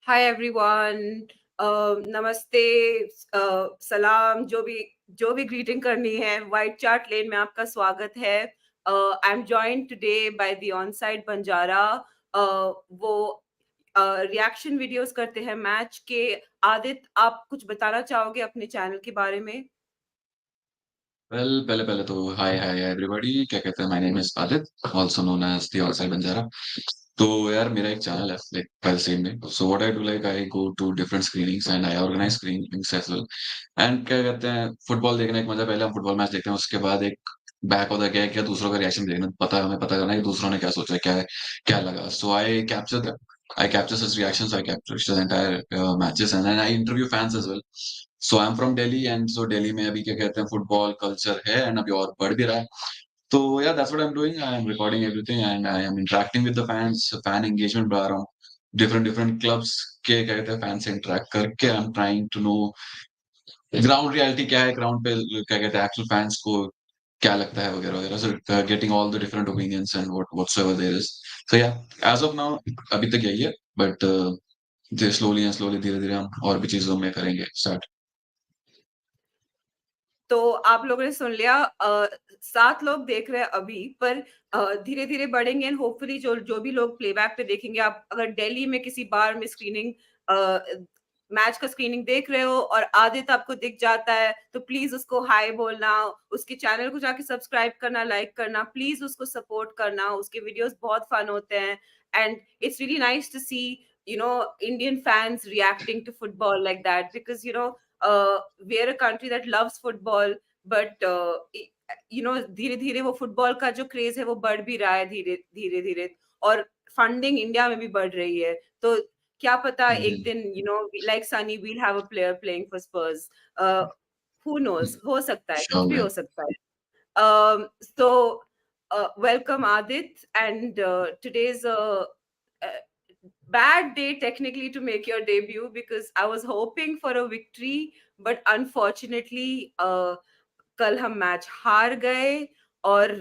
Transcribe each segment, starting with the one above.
Hi everyone. नमस्ते, सलाम, जो भी ग्रीटिंग करनी है, वाइट चार्ट लेन में आपका स्वागत है। I M joined today by the on side Banjara. वो रिएक्शन वीडियोस करते हैं मैच के। आदित्य, आप कुछ बताना चाहोगे अपने चैनल के बारे में? वेल पहले पहले तो हाय हाय एवरीबॉडी, क्या कहते हैं, my name is Aditya, also known as the allside Banjara. तो यार मेरा एक चैनल है लाइक पहले से में। So what I do, like I go to different screenings and I organise screenings as well. And क्या कहते हैं, फुटबॉल देखने का एक मजा, पहले हम फुटबॉल मैच देखते हैं, उसके बाद एक बैक होता क्या है, क्या दूसरों का रिएक्शन देखना, हमें पता करना है कि दूसरों ने क्या सोचा, क्या है, क्या लगा। So I capture such reactions, I capture entire matches and I interview fans as well. So I am from Delhi and so Delhi में अभी क्या कहते हैं, फुटबॉल कल्चर है एंड अभी और बढ़ भी रहा है। तो yeah, that's what I'm doing. I am recording everything and I am interacting with the fans. Fan engagement बढ़ा रहा हूँ, different clubs के क्या कहते हैं फैन से interact करके I'm trying to know ground reality क्या है, ground पे क्या कहते हैं actual fans को क्या लगता है वगैरह वगैरह। So getting all the different opinions and whatsoever there is. So yeah, as of now अभी तक यही है, but slowly and slowly धीरे धीरे हम और भी चीजों में करेंगे start. तो आप लोगों ने सुन लिया। 7 लोग देख रहे हैं अभी, पर धीरे-धीरे बढ़ेंगे एंड होपफुली जो जो भी लोग प्लेबैक पे देखेंगे, आप अगर दिल्ली में किसी बार में मैच का स्क्रीनिंग देख रहे हो और आदित्य आपको दिख जाता है, तो प्लीज़ उसको हाय बोलना, उसके चैनल को जाके सब्सक्राइब करना, लाइक करना, प्लीज़ उसको सपोर्ट करना, उसके वीडियोज़ बहुत फन होते हैं and it's really nice to see Indian fans reacting to football like that because we're a country that loves football, but धीरे धीरे वो फुटबॉल का जो क्रेज है वो बढ़ भी रहा है धीरे धीरे धीरे, और फंडिंग इंडिया में भी बढ़ रही है। तो क्या पता एक दिन like Sunny we'll have a player playing for Spurs. Who knows, हो सकता है, कुछ Sure, भी हो man. सकता है। So welcome Adit, and today's a bad day technically to make your debut because I was hoping for a victory, but unfortunately कल हम मैच हार गए। और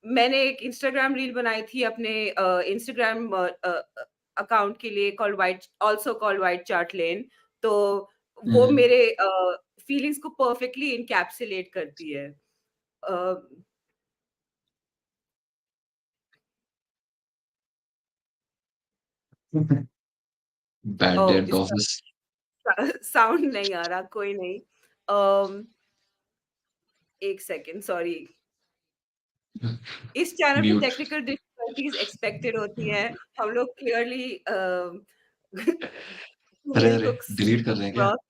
मैंने एक इंस्टाग्राम रील बनाई थी अपने इंस्टाग्राम अकाउंट के लिए, कॉल्ड वाइट चार्ट लेन। तो वो Mm. मेरे फीलिंग्स को परफेक्टली इनकैप्सुलेट करती है। अ, Bad day ओ, at इसका office. साउंड नहीं आ रहा, कोई नहीं। एक सेकेंड, सॉरी। इस चैनल पे Mute. टेक्निकल डिफिकल्टीज एक्सपेक्टेड होती हैं। हम लोग क्लियरली टू अरे मेनी अरे, कुक्स डिलीट कर रहे हैं क्या? ब्रॉथ।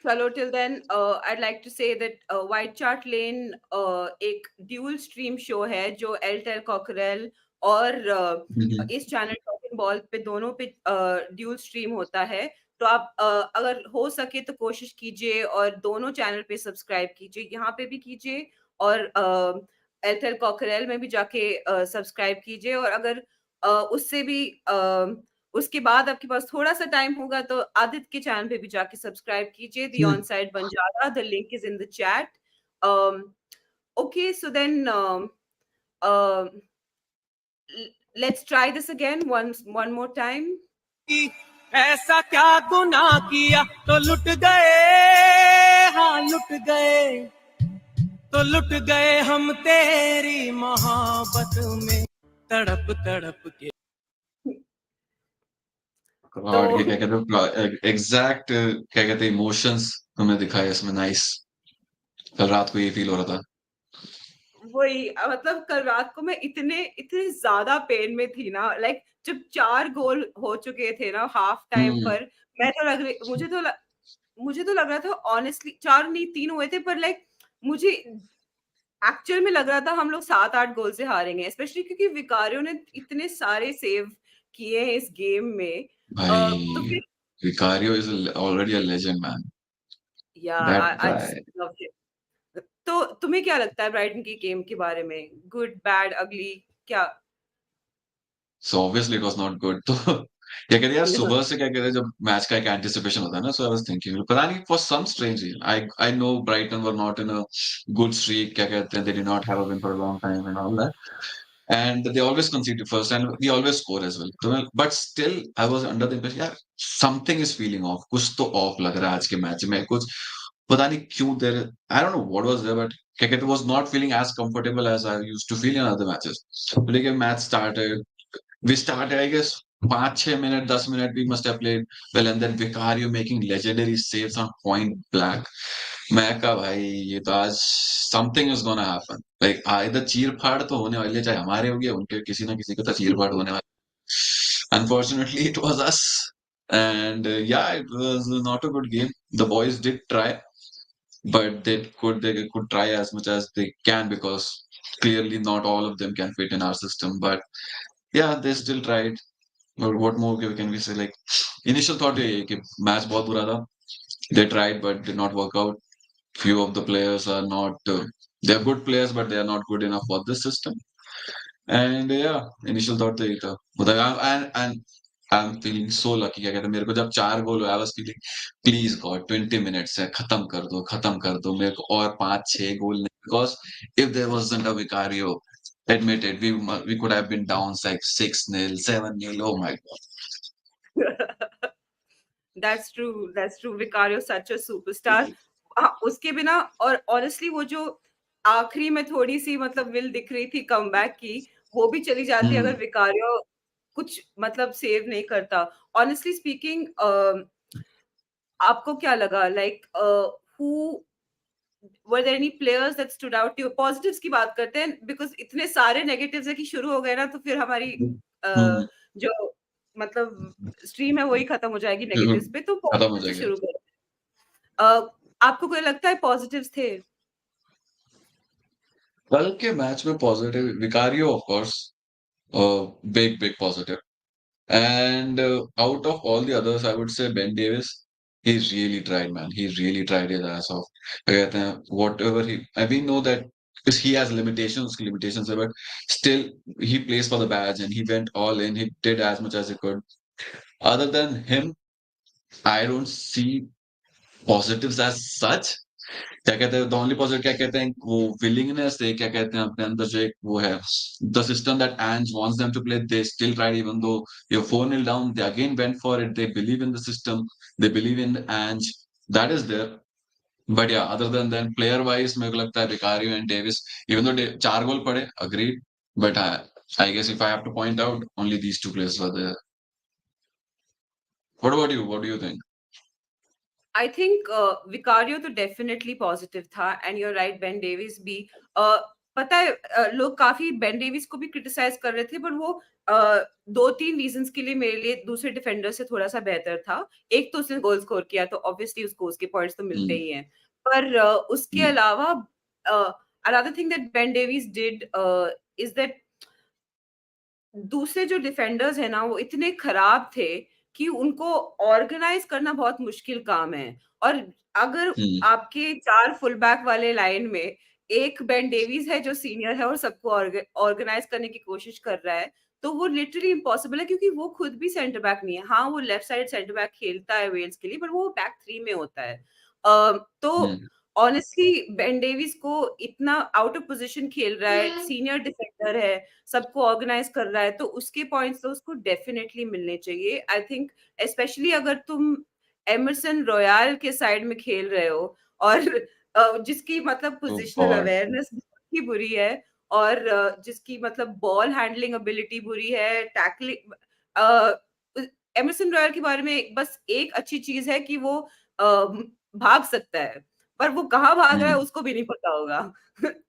चलो, till then I'd like to say that White Hart Lane एक ड्यूल स्ट्रीम शो है जो एयरटेल कॉकरेल और हम्म, इस चैनल टॉकिंग बॉल पे दोनों पे ड्यूल स्ट्रीम होता है। तो आप अगर हो सके तो कोशिश कीजिए और दोनों चैनल पे सब्सक्राइब कीजिए, यहाँ पे भी कीजिए और एयरटेल कॉकरेल में भी जाके सब्सक्राइब कीजिए। और अगर उससे भी उसके बाद आपके पास थोड़ा-सा टाइम होगा तो आदित्य के चैनल पे भी जाके सब्सक्राइब कीजिए, the hmm. On side Banjara, the link is in the chat. Um, okay, so then um, let's try this again one more time. की ऐसा क्या गुनाह किया तो लुट गए, हाँ लुट गए, तो लुट गए हम तेरी मोहब्बत में तड़प तड़प के। तो गॉड, ये क्या कहते हैं, एग्जैक्ट क्या कहते हैं, इमोशंस तुमने दिखाए इसमें। नाइस। कल रात को ये फील हो रहा था। वही मतलब कल रात को मैं इतने इतने ज़्यादा पेन में थी ना, लाइक जब 4 गोल हो चुके थे ना हाफ टाइम हम्म। पर, मैं तो लग रही मुझे तो लग रहा था ऑनेस्टली 4 नहीं 3 हुए थे, पर लाइक मुझे एक्चुअल में लग रहा था हम लोग 7-8 गोल से हारेंगे, स्पेशली क्योंकि विकारियो ने इतने सारे सेव किए हैं इस गेम में। तो भाई, फिर Vicario is already a legend man. Yeah that I just guy. Love him. तो तुम्हें क्या लगता है ब्राइटन की गेम के बारे में? गुड, बैड, अगली, क्या? So obviously it was not good. तो क्या कहते हैं यार, सुबह से क्या कहते हैं, जब मैच का एक एंटिसिपेशन होता है ना, सो आई वाज थिंकिंग, पता नहीं for some strange reason, I know Brighton were not in a good streak, क्या कहते हैं, they did not have a win for a long time and all that, and they always concede first and we always score as well. तो but still I was under the impression यार something is feeling off, कुछ तो off लग रहा है आज के match में, कुछ पता नहीं क्यों there, I don't know what was there, but क्या कहते हैं, was not feeling as comfortable as I used to feel in other matches. लेकिन match started, we started, I guess, 5-6 minutes, 10 minutes we must have played well, and then Vicario making legendary saves on point blank. मैं कहा भाई ये तो आज something is gonna happen. Like इधर चीर फाड़ तो होने वाली है, चाहे हमारे होगी या उनके, किसी ना किसी को तो चीर फाड़ होने वाली. Unfortunately, it was us, and yeah, it was not a good game. The boys did try, but they could try as much as they can, because clearly not all of them can fit in our system. But yeah, they still tried. But what more can we say? Like initial thought ये है कि match बहुत बुरा था. They tried but did not work out. Few of the players are not. They're good players, but they are not good enough for this system. And yeah, initial thought तो यही था. मतलब and I'm feeling so lucky. क्या कहते हैं, मेरे को जब 4 गोल हुए, I was feeling please God 20 minutes है, खत्म कर दो मेरे को, और 5-6 गोल नहीं, because if there wasn't a Vicario, admit it, we could have been down like 6-0, 7-0. Oh my God. That's true. Vicario such a superstar. हाँ, उसके बिना, और ऑनेस्टली वो जो आखिरी में थोड़ी सी मतलब विल दिख रही थी कमबैक की, वो भी चली जाती अगर हम्म. विकारियो कुछ मतलब सेव नहीं करता. ऑनेस्टली स्पीकिंग, आपको क्या लगा, like who were there any players that stood out to you? Positives की बात करते हैं, बिकॉज़ इतने सारे नेगेटिव्स है कि शुरू हो गए ना तो फिर हमारी हम्म. जो मतलब स्ट्रीम है वही खत्म हो जाएगी नेगेटिव्स पे. तो खत्म हो पॉजिटिव से जाएगा. शुरू करें. आपको कोई लगता है पॉजिटिव्स थे? कल के मैच में positive Vicario of course, big positive. And out of all the others, I would say Ben Davis. He's really tried, man. He really tried his ass off. कहते हैं, whatever we know that because he has limitations, but still he plays for the badge and he went all in. He did as much as he could. Other than him, I don't see positives as such. क्या कहते हैं, the only positive क्या कहते हैं, वो willingness है, क्या कहते हैं, अपने अंदर जो एक वो है, the system that Ange wants them to play, they still tried even though you 4-0 down, they again went for it, they believe in the system, they believe in Ange, that is there. But yeah other than player wise मेरे को लगता है Vicario and Davis, even though 4 goal पड़े, agreed, but I guess if I have to point out, only these two players were there. What do you think? I think Vicario तो definitely positive था, and you are right, Ben Davies भी. पता है, लोग काफी Ben Davis को भी criticise कर रहे थे, बट वो 2-3 रीजंस के लिए मेरे लिए दूसरे डिफेंडर से थोड़ा सा बेहतर था. एक तो उसने गोल स्कोर किया, तो ऑब्वियसली उसको उसके पॉइंट्स तो मिलते ही हैं. पर उसके अलावा another thing that Ben Davis did is that दूसरे जो डिफेंडर्स हैं ना वो इतने खराब थे कि उनको ऑर्गेनाइज करना बहुत मुश्किल काम है. और अगर आपके 4 फुल बैक वाले लाइन में एक बेन डेविस है जो सीनियर है और सबको ऑर्गेनाइज करने की कोशिश कर रहा है, तो वो लिटरली इम्पॉसिबल है, क्योंकि वो खुद भी सेंटर बैक नहीं है. हाँ, वो लेफ्ट साइड सेंटर बैक खेलता है वेल्स के लिए, पर वो बैक 3 में होता है. तो ऑनेस्टली बेन डेविस को इतना आउट ऑफ पोजीशन खेल रहा है, सीनियर डिफेंडर है, सबको ऑर्गेनाइज कर रहा है, तो उसके पॉइंट्स तो उसको डेफिनेटली मिलने चाहिए. आई थिंक स्पेशली अगर तुम एमरसन रॉयल के साइड में खेल रहे हो, और जिसकी मतलब पोजिशनल अवेयरनेस बहुत ही बुरी है, और जिसकी मतलब बॉल हैंडलिंग एबिलिटी बुरी है, टैकलिंग. एमरसन रॉयल के बारे में बस एक अच्छी चीज है कि वो भाग सकता है, पर वो कहाँ भाग रहा है उसको भी नहीं पता होगा.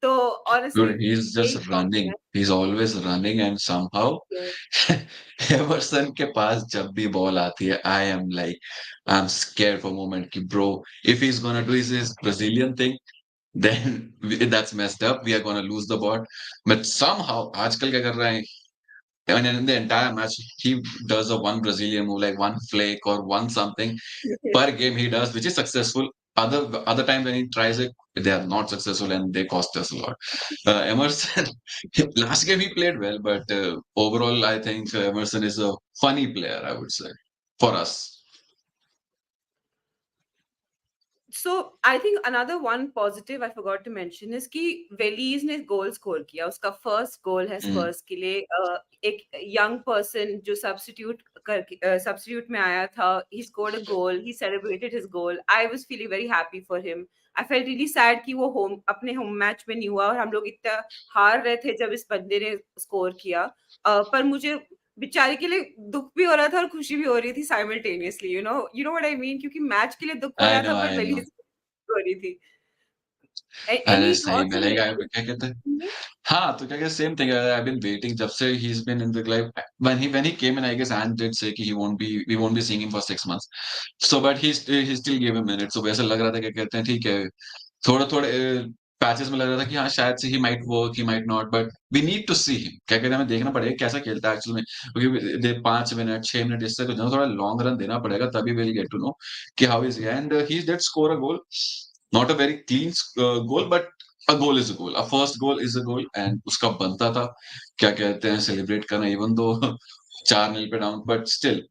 तो ऑनेस्टली Dude, he's यही just प्रॉब्लम running. है. He's always running and somehow Yes. Emerson के पास जब भी बॉल आती है, I am scared for a moment कि bro, if he's gonna do his Brazilian thing, then that's messed up. We are gonna lose the ball. But somehow आजकल क्या कर रहा है? And in the entire match, he does a one Brazilian move, like one flake or one something per game he does, which is successful. other time when he tries it, they are not successful and they cost us a lot. Emerson, last game he played well, but overall, I think Emerson is a funny player, I would say, for us. So I think another one positive I forgot to mention is कि वेलीज ने goal score किया, उसका first goal है Mm, स्पर्स के लिए। एक young person जो substitute में आया था, he scored a goal, he celebrated his goal. I was feeling very happy for him. I felt really sad कि वो अपने होम मैच में नहीं हुआ और हम लोग इतना हार रहे थे जब इस बंदे ने स्कोर किया। पर मुझे बेचारे के लिए दुःख भी हो रहा था और खुशी भी हो रही थी simultaneously, you know what I mean, क्योंकि मैच के लिए दुःख हो I रहा था know, पर I वेली know. हो रही थी। अरे एनी सही थॉट्स में ऑन लाइक वेली? क्या कहते हैं, हाँ, तो क्या कहते same thing I been waiting जब से ही is been in the like when he came in I guess and did say कि he won't be we won't be seeing him for 6 months. So but he still gave him minutes. So वैसे लग रहा था क्या कहते हैं ठीक है, थोड़ा थोड़े पैचेस में लग रहा था कि हाँ शायद से he might work he might not, but we need to see him. क्या कहते हैं हमें देखना पड़ेगा कैसा खेलता है एक्चुअल में, क्योंकि 5 मिनट 6 मिनट इससे तो थोड़ा लॉन्ग रन देना पड़ेगा तभी विल गेट टू नो कि how is and he did score a goal, not a very clean goal but a goal is a goal, a first goal is a goal and उसका बनता था क्या कहते हैं सेलिब्रेट करना even though 4-0 पे down, but still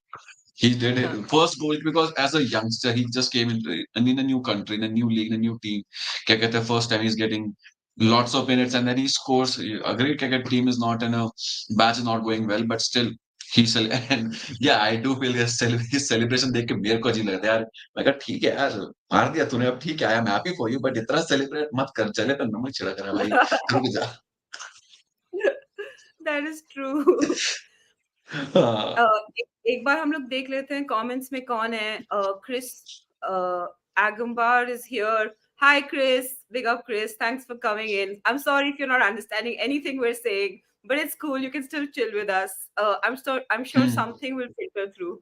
he did his हाँ। first goal because as a youngster he just came in a new country, in a new league, in a new team. क्या कहते हैं first time he's getting lots of minutes and then he scores. Agreed, क्या कहते team is not in a match is not going well, but still and yeah, I do feel his celebration देख के मेरे को अजीब लगता है यार। मैं कहा ठीक है यार, मार दिया तूने, अब ठीक है, I am happy for you, but इतना सेलिब्रेट मत कर, चले तो नमक छिड़क रहा है भाई, रुक जा। That is true. हाँ, एक बार हम लोग देख लेते हैं कमेंट्स में कौन है। Chris Agumbar is here. Hi Chris, big up Chris, thanks for coming in. I'm sorry if you're not understanding anything we're saying, but it's cool, you can still chill with us. I'm sure hmm, something will filter through.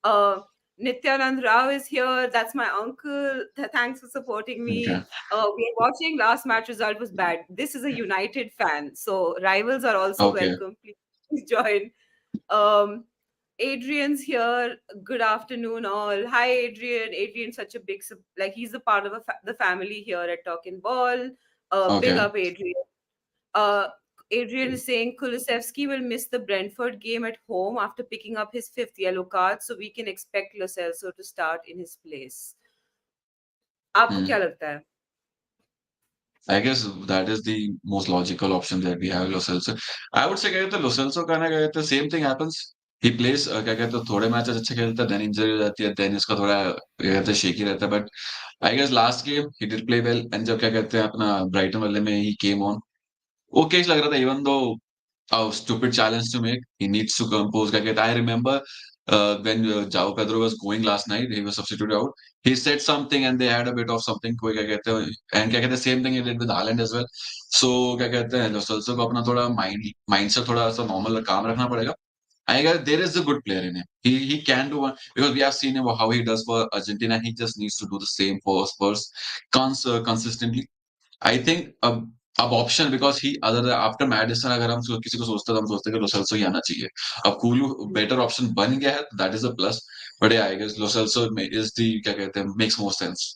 uh Nityanand Rao is here. That's my uncle. Thanks for supporting okay, me. We're watching. Last match result was bad. This is a United fan, so rivals are also okay, welcome. Please join. Um, Adrian's here. Good afternoon, all. Hi, Adrian. Adrian's such a big, like he's a part of the family here at Talking Ball. Big okay. up, Adrian. Uh, Adrian is saying Kulusevski will miss the Brentford game at home after picking up his fifth yellow card, so we can expect Lo Celso to start in his place. आपको क्या Hmm. लगता है? I guess that is the most logical option that we have. Lo Celso. I would say क्या कहते हैं Lo Celso का ना क्या कहते हैं same thing happens. He plays क्या कहते हैं थोड़े मैचेस अच्छे खेलता है, then injury हो जाती है, then इसका थोड़ा क्या कहते हैं shaky रहता है. But I guess last game he did play well. And जब क्या कहते हैं अपना Brighton वाले में he came on. Okay लग रहा था even though a stupid challenge to make. He needs to compose. I remember when Jao Pedro was going last night, he was substituted out. He said something and they had a bit of something. And same thing he did with Haaland as well. So क्या कहते हैं Lo Celso को अपना थोड़ा mind से थोड़ा सा normal काम रखना पड़ेगा. I guess there is a good player in him. He can do one because we have seen him how he does for Argentina. He just needs to do the same for Spurs consistently. I think अब option because he other after Maddison अगर हम किसी को सोचते तो हम सोचते कि लोसेल्सो ही आना चाहिए। अब कूलू बेटर ऑप्शन बन गया है, that is a plus, but I guess Lo Celso is the क्या कहते हैं makes more sense.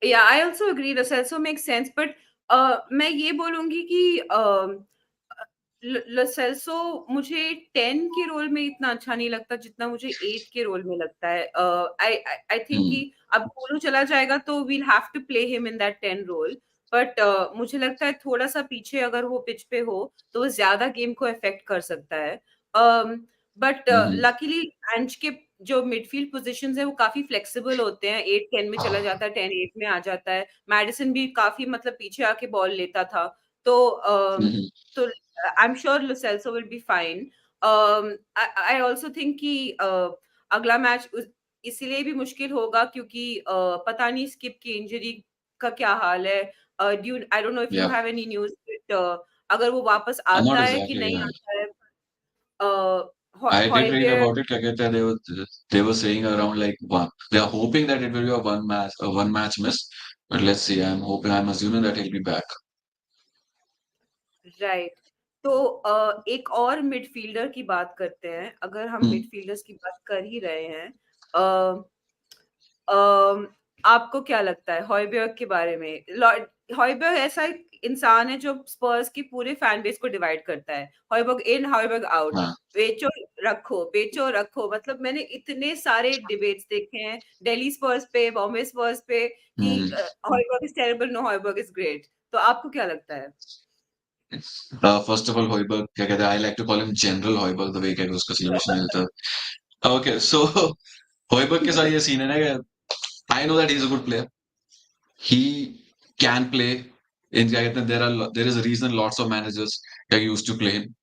Yeah, I also agree. This also makes sense. But मैं ये बोलूंगी कि लसेल्सो मुझे 10 के रोल में इतना अच्छा नहीं लगता जितना मुझे 8 के रोल में लगता है। आई आई थिंक कि अब कोलू चला जाएगा तो we'll have to play him in that 10 role. But मुझे लगता है थोड़ा सा पीछे अगर वो पिच पे हो तो वो ज्यादा गेम को अफेक्ट कर सकता है। बट लकीली एंज के जो मिडफील्ड पोजीशंस है वो काफी फ्लेक्सिबल होते हैं। 8-10 में चला जाता है, 10-8 में आ जाता है। मैडिसन भी काफी मतलब पीछे आके बॉल लेता था। तो I'm sure Lo Celso will be fine. I also think कि अगला मैच इसीलिए भी मुश्किल होगा क्योंकि पता नहीं स्किप की इंजरी का क्या हाल है। I don't know if you या have any news that अगर वो वापस नॉट आता है कि एग्जैक्टली, नहीं आता है। uh, I did read Højbjerg, about it, क्या कहते हैं they were saying around like one, they are hoping that it will be a one match miss, but let's see. I'm assuming that he'll be back. Right. तो एक और midfielder की बात करते हैं, अगर हम Hmm. मिडफील्डर्स की बात कर ही रहे हैं। अम, आपको क्या लगता है हॉयबर्ग के बारे में? हॉयबर्ग ऐसा एक इंसान है जो स्पर्स की पूरे फैन बेस को डिवाइड करता है। हॉयबर्ग इन, हॉयबर्ग आउट। हाँ। बेचो रखो। मतलब मैंने इतने सारे डिबेट्स देखे हैं दिल्ली स्पर्स पे, बॉम्बे स्पर्स पे कि हुँ। Hojbjerg is terrible, no Hojbjerg is great. तो आपको क्या लगता है? फर्स्ट ऑफ ऑल हॉयबर्ग क्या कहते हैं, I like to call him General Hojbjerg the way क्या उसका सेलिब्रेशन मिलता है। ओके सो हॉयबर्ग के साथ ये सीन है ना कि I know that he is a good player, he can play in क्या कहते हैं, there is a reason lots of managers used to play him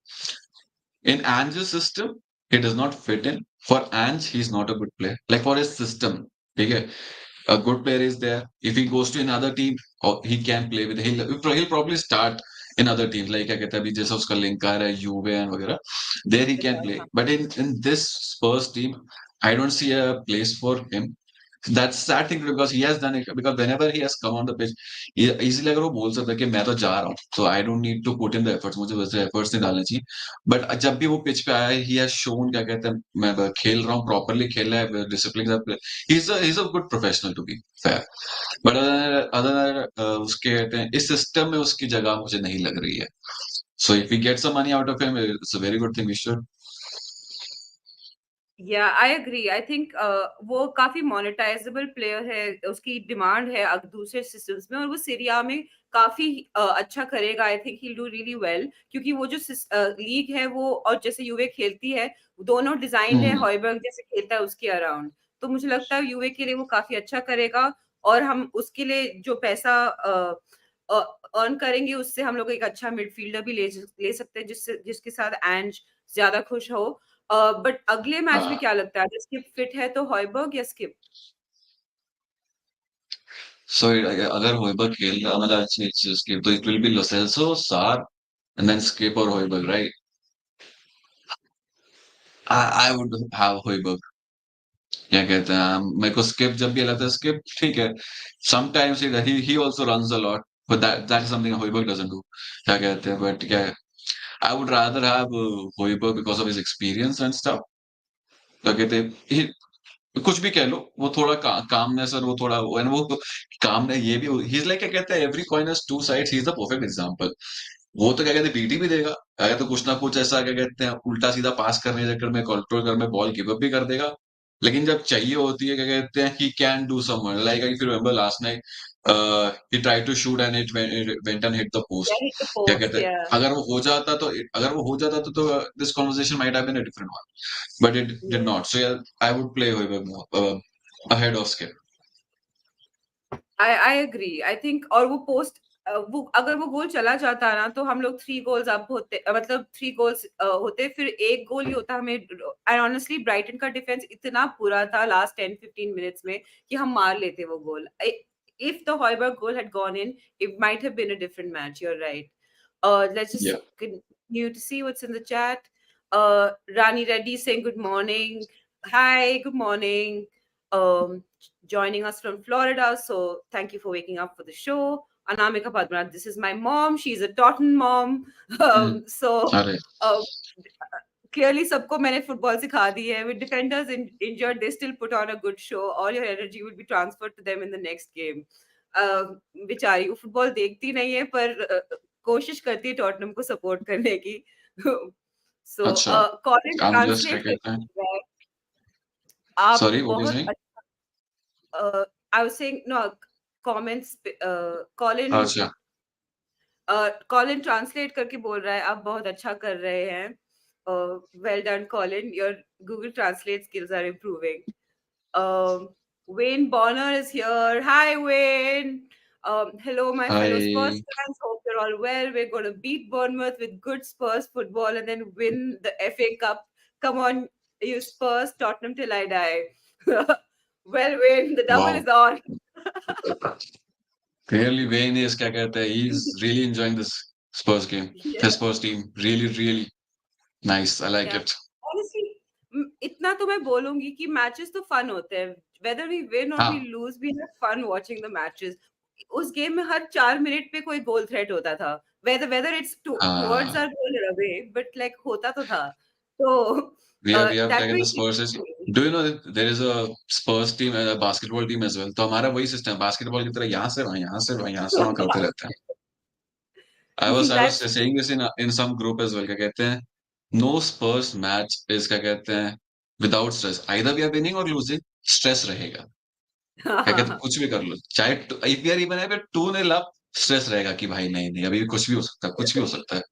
in Ange's system. He does not fit in. For Ange, he's not a good player, like for his system, ठीक है, a good player is there. If he goes to another team, or he can play with. He'll probably start in other teams. Like क्या कहते हैं अभी जैसा उसका link आ रहा है यूवे एंड वगैरह. There he can play. हाँ, But in this Spurs team, I don't see a place for him. That's sad thing because he has done it. Because whenever he has come on the pitch, easily अगर वो बोल सकता है कि मैं तो जा रहा हूँ, so I don't need to put in the efforts. मुझे वैसे efforts नहीं डालने चाहिए. But जब भी वो pitch पे आया है, he has shown क्या कहते हैं मैं खेल रहा हूँ, properly खेल रहा है, discipline के साथ. He's a good professional to be fair. But उसके कहते हैं इस सिस्टम में उसकी जगह मुझे नहीं लग रही है. So if we get some money out of him, it's a very good thing. We should. या आई एग्री। आई थिंक वो काफी मोनेटाइजेबल प्लेयर है, उसकी डिमांड है दूसरे सिस्टम्स में, और वो सीरिया में काफी अच्छा करेगा। आई think he do really well, क्योंकि वो जो लीग है वो और जैसे यूवे खेलती है, दोनों डिजाइंड है हम्म. हॉयबर्ग जैसे खेलता है उसके अराउंड। तो मुझे लगता है यूवे के लिए वो काफी अच्छा करेगा, और हम उसके लिए जो पैसा अर्न करेंगे उससे हम लोग एक अच्छा मिडफील्डर भी ले सकते हैं जिसके साथ एंज ज्यादा खुश हो। बट अगले मैच में हाँ. क्या लगता है, अगर स्किप फिट है तो हॉयबर्ग या स्किप? So अगर होइबर्ग खेल रहा मतलब अच्छी स्किप तो it will be Lo Celso, Sarr, and then Skip or Hoiberg, right? I would have Hoiberg. क्या कहते हैं मेरे को स्किप जब भी लगता है स्किप ठीक है. Sometimes he also runs a lot, but that is something Hoiberg doesn't do. क्या कहते हैं but क्या I would rather have Hoiberg because of his experience and stuff. क्या कहते हैं कुछ भी कह लो वो थोड़ा कामनेस और वो थोड़ा and वो काम ये भी ही इज लाइक क्या कहते हैं every coin has two sides. He is the perfect example. वो तो क्या कहते हैं बीटी भी देगा अगर तो कुछ ना कुछ ऐसा क्या कहते हैं उल्टा सीधा पास करने के चक्कर में कंट्रोल कर में बॉल गिव अप भी कर देगा. लेकिन जब चाहिए होती है क्या कहते हैं ही can do someone like I you remember last night he tried to shoot and it went and hit the या post. हिट द क्या पोस्ट कहते हैं या अगर वो हो जाता तो this conversation might have been a different one, but it did not. So yeah, I would play Hoiberg ahead of Skip. I agree. I think और वो पोस्ट वो अगर वो गोल चला जाता ना तो हम लोग 3 गोल्स अप होते, मतलब 3 गोल्स होते, फिर 1 गोल ही होता हमें। एंड ऑनेस्टली ब्राइटन का डिफेंस इतना बुरा था लास्ट 10-15 मिनट्स में कि हम मार लेते वो goal. If the Hojbjerg goal had gone in, it might have been a different match. You are right. Let's Yeah. just continue to see what's in the chat. Rani Reddy saying good morning. Hi, good morning. Um, joining us from Florida. So thank you for waking up for the show. Anamika Padmanabh, this is my mom. She's a Totten mom. Mm. So अरे uh, clearly सबको मैंने football सिखा दी है. With defenders injured, they still put on a good show. All your energy will be transferred to them in the next game. बेचारी वो football देखती नहीं है, पर कोशिश करती है टॉटनहम को सपोर्ट करने की. सो अच्छा. कॉलिन I'm just क्या ट्रांसलेट कहते हैं करके बोल रहा है, आप sorry what are you बहुत saying. I was saying no comments, Colin अच्छा. कॉलिन ट्रांसलेट करके बोल रहा है आप बहुत अच्छा कर रहे हैं. Well done Colin, your Google Translate skills are improving. Wayne Bonner is here. Hi, Wayne. Hello, my fellow Spurs Hi. fans. Hope you're all well. We're going to beat Bournemouth with good Spurs football and then win the FA Cup. Come on, you Spurs, Tottenham till I die. Well, Wayne, the double Wow. is on. Clearly Wayne is क्या कहते हैं he's really enjoying this Spurs game. Yeah. The Spurs team really nice. I like Yeah. it. Honestly, इतना तो मैं बोलूंगी कि matches तो fun होते हैं. Whether we win or we हाँ. lose, we have fun watching the matches. उस गेम में हर 4 मिनट पे कोई गोल थ्रेट होता था. Whether it's towards हाँ. our goal or away, but like होता तो था. तो We have क्या that कहते way हैं Spurs is do you know there is a Spurs team, basketball team as well, तो हमारा वही सिस्टम है बास्केटबॉल की तरह, यहाँ से वहाँ, यहाँ से वहाँ, यहाँ से वहाँ करते रहते हैं। I was that's saying this in some group as well, क्या कहते हैं, no Spurs match is, क्या कहते हैं, without stress, either we are winning or losing, stress रहेगा। हाँ, क्या हाँ, कहते हैं, हाँ। कुछ भी कर लो, चाहे if we are even if 2-0 up, stress रहेगा कि भाई नहीं नहीं अभी भी कुछ भी हो सकता है, कुछ भी हो सकता है।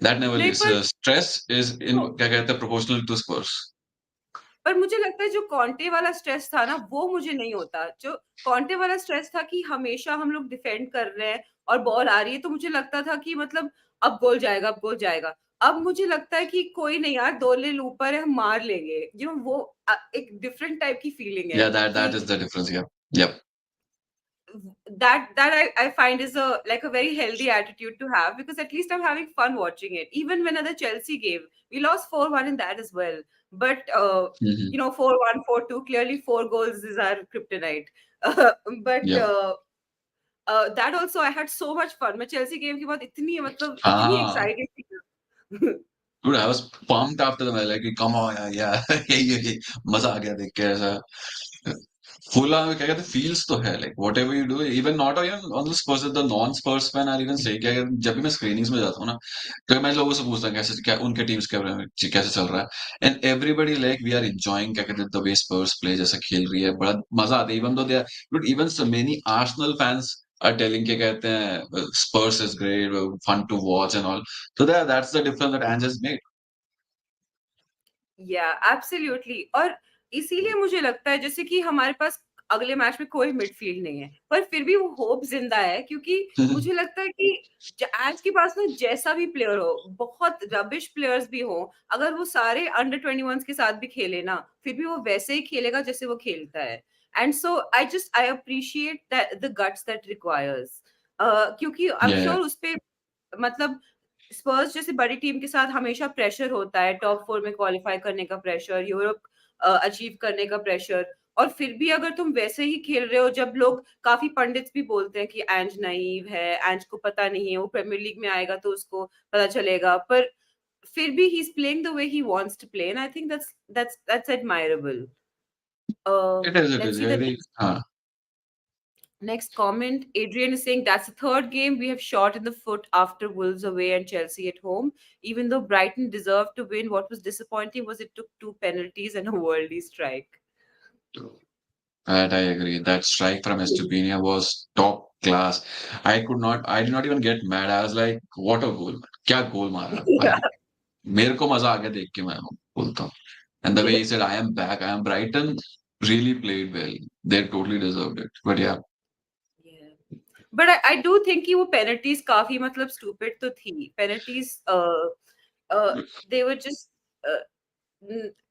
That never नहीं leaves. पर Stress is in, क्या कहते हैं, proportional to Spurs. पर मुझे लगता है जो कॉन्टे वाला स्ट्रेस था ना, वो मुझे नहीं होता। जो कॉन्टे वाला स्ट्रेस था कि हमेशा हम लोग डिफेंड कर रहे हैं और बॉल आ रही है, तो मुझे लगता था कि मतलब अब गोल जाएगा, अब गोल जाएगा। अब मुझे लगता है कि कोई नहीं यार, 2 लेन ऊपर है, हम मार लेंगे। वो एक डिफरेंट टाइप की फीलिंग है Yeah, that कि is the difference. Yeah. Yep. that I find is a like a very healthy attitude to have, because at least I'm having fun watching it. Even when the Chelsea game, we lost 4-1 in that as well. But Mm-hmm. 4-1, 4-2, clearly 4 goals is our kryptonite. Uh, but Yep. that also I had so much fun. मैं Chelsea game के बाद इतनी हाँ, excited थी ना। dude, I was pumped after the match. Like, come on, yeah, yeah, ये मजा आ गया देख के ऐसा। फुला क्या कहते हैं, फील्स तो है, like whatever you do, even not even on the Spurs, the non Spurs fan are even से, क्या जब भी मैं स्क्रीनिंग्स में जाता हूँ ना, तो मैं लोगों से पूछता हूँ कैसे, क्या उनके टीम्स के बारे में कैसे चल रहा है, and everybody like we are enjoying, क्या कहते हैं, द वे स्पर्स प्ले, जैसा खेल रही है, बड़ा मजा आता है, even though they are, but even so many Arsenal fans are telling के कहते हैं Spurs is great, fun to watch and all, so that's the difference that Ange has made. Yeah absolutely. और इसीलिए मुझे लगता है जैसे कि हमारे पास अगले मैच में कोई मिडफील्ड नहीं है, पर फिर भी वो होप जिंदा है, क्योंकि मुझे लगता है कि आज के पास ना जैसा भी प्लेयर हो, बहुत रबिश प्लेयर्स भी हो, अगर वो सारे अंडर 21 के साथ भी खेले ना, फिर भी वो वैसे ही खेलेगा जैसे वो खेलता है। And so I appreciate that the guts that requires, क्योंकि आई एम Yeah. श्योर उस पे मतलब स्पर्स जैसे बड़ी टीम के साथ हमेशा प्रेशर होता है, टॉप 4 में क्वालिफाई करने का प्रेशर, यूरोप अचीव करने का प्रेशर। और फिर भी अगर तुम वैसे ही खेल रहे हो, जब लोग काफी पंडित्स भी बोलते हैं कि एंज नाइव है, एंज को पता नहीं है, वो प्रीमियर लीग में आएगा तो उसको पता चलेगा, पर फिर भी he is playing the way he wants to play, and I think that's admirable. It Let's is see the very, हाँ, next comment. Adrian is saying that's the third game we have shot in the foot after Wolves away and Chelsea at home. Even though Brighton deserved to win, what was disappointing was it took 2 penalties and a worldly strike. that I agree. That strike from Estupiñán was top class. I did not even get mad. I was like, what a goal, man. क्या गोल मारा भाई, Yeah. मेरे को मजा आ गया देख के, मैं बोलता हूँ। And the way he said, I am back, I am Brighton, really played well. They totally deserved it. But yeah, Yeah. But I do think कि वो penalties काफी stupid तो थी. Penalties they were just uh,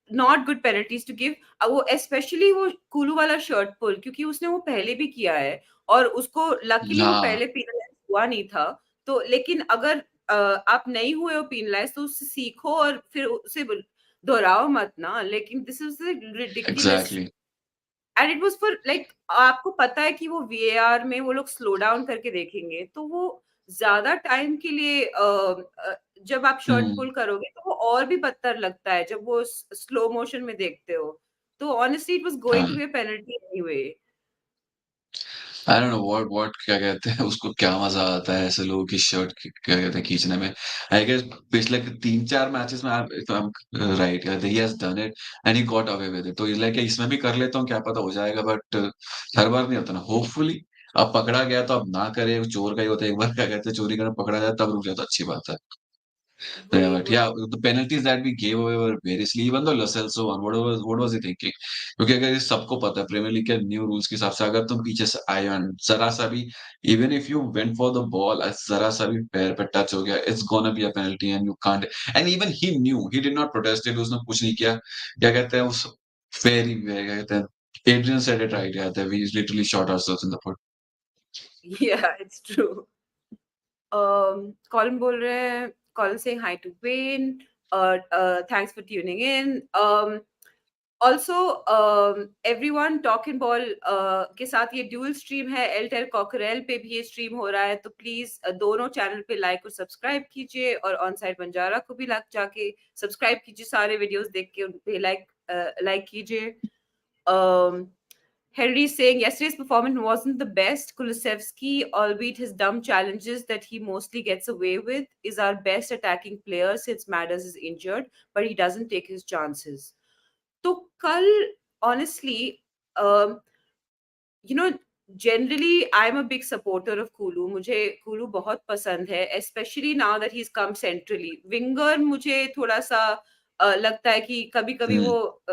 not good penalties to give. वो specially वो Kulu वाला shirt पुल, क्योंकि उसने वो पहले भी किया है और उसको लकीली वो हाँ, पहले पेनलाइज हुआ नहीं था। तो लेकिन अगर आप नहीं हुए हो पेनलाइज तो उससे सीखो और फिर उसे दोहराओ मत ना। लेकिन this is ridiculous, exactly. And it was for like, आपको पता है कि वो वीएआर में वो लोग स्लो डाउन करके देखेंगे, तो वो ज्यादा टाइम के लिए जब आप शर्ट Hmm. पुल करोगे तो वो और भी बदतर लगता है जब वो स्लो मोशन में देखते हो। तो honestly it was going to हाँ, be a penalty anyway. I don't know what क्या कहते हैं उसको, क्या मजा आता है ऐसे लोगों की शर्ट क्या कहते हैं खींचने में। आई गेस पिछले 3-4 मैचेस में, if I am right, he has done it and he got away with it, तो लाइक इसमें भी कर लेता हूँ, क्या पता हो जाएगा, बट हर बार नहीं होता ना, होपफुली। अब पकड़ा गया तो अब ना करे, चोर का ही होता है, एक बार क्या कहते हैं चोरी करना पकड़ा जाए तब रुक जाए तो अच्छी बात है। Yeah, वही but वही yeah, the penalties that we gave away were very silly. Even though Lo Celso won, what was he thinking? क्योंकि अगर ये सबको पता है प्रीमियर लीग के न्यू रूल्स के हिसाब से, अगर तुम पीछे से आए और जरा सा भी, even if you went for the ball, जरा सा भी पैर पे टच हो गया, it's gonna be a penalty and you can't. And even he knew, he did not protested, उसने कुछ नहीं किया, क्या कहते हैं उस फेरी, क्या कहते हैं, Adrian said it right, yeah, that we literally shot ourselves in the foot. या इट्स ट्रू। कॉलिन बोल रहे हैं, Colin saying hi to Wayne, thanks for tuning in. Also everyone talk in ball के साथ ये ड्यूल स्ट्रीम है, Airtel cockerel पे भी ये स्ट्रीम हो रहा है, तो प्लीज दोनों चैनल पे लाइक और सब्सक्राइब कीजिए, और ऑन साइड बंजारा को भी लाइक जाके सब्सक्राइब कीजिए, सारे वीडियोस देख के उन पे लाइक like कीजिए. Um, Henry saying yesterday's performance wasn't the best. Kulusevski, albeit his dumb challenges that he mostly gets away with, is our best attacking player since Madders is injured, but he doesn't take his chances. तो कल honestly, um, you know, generally I'm a big supporter of Kulu. मुझे Kulu बहुत पसंद है, especially now that he's come centrally. Winger मुझे थोड़ा सा लगता है कि कभी-कभी हम्म, वो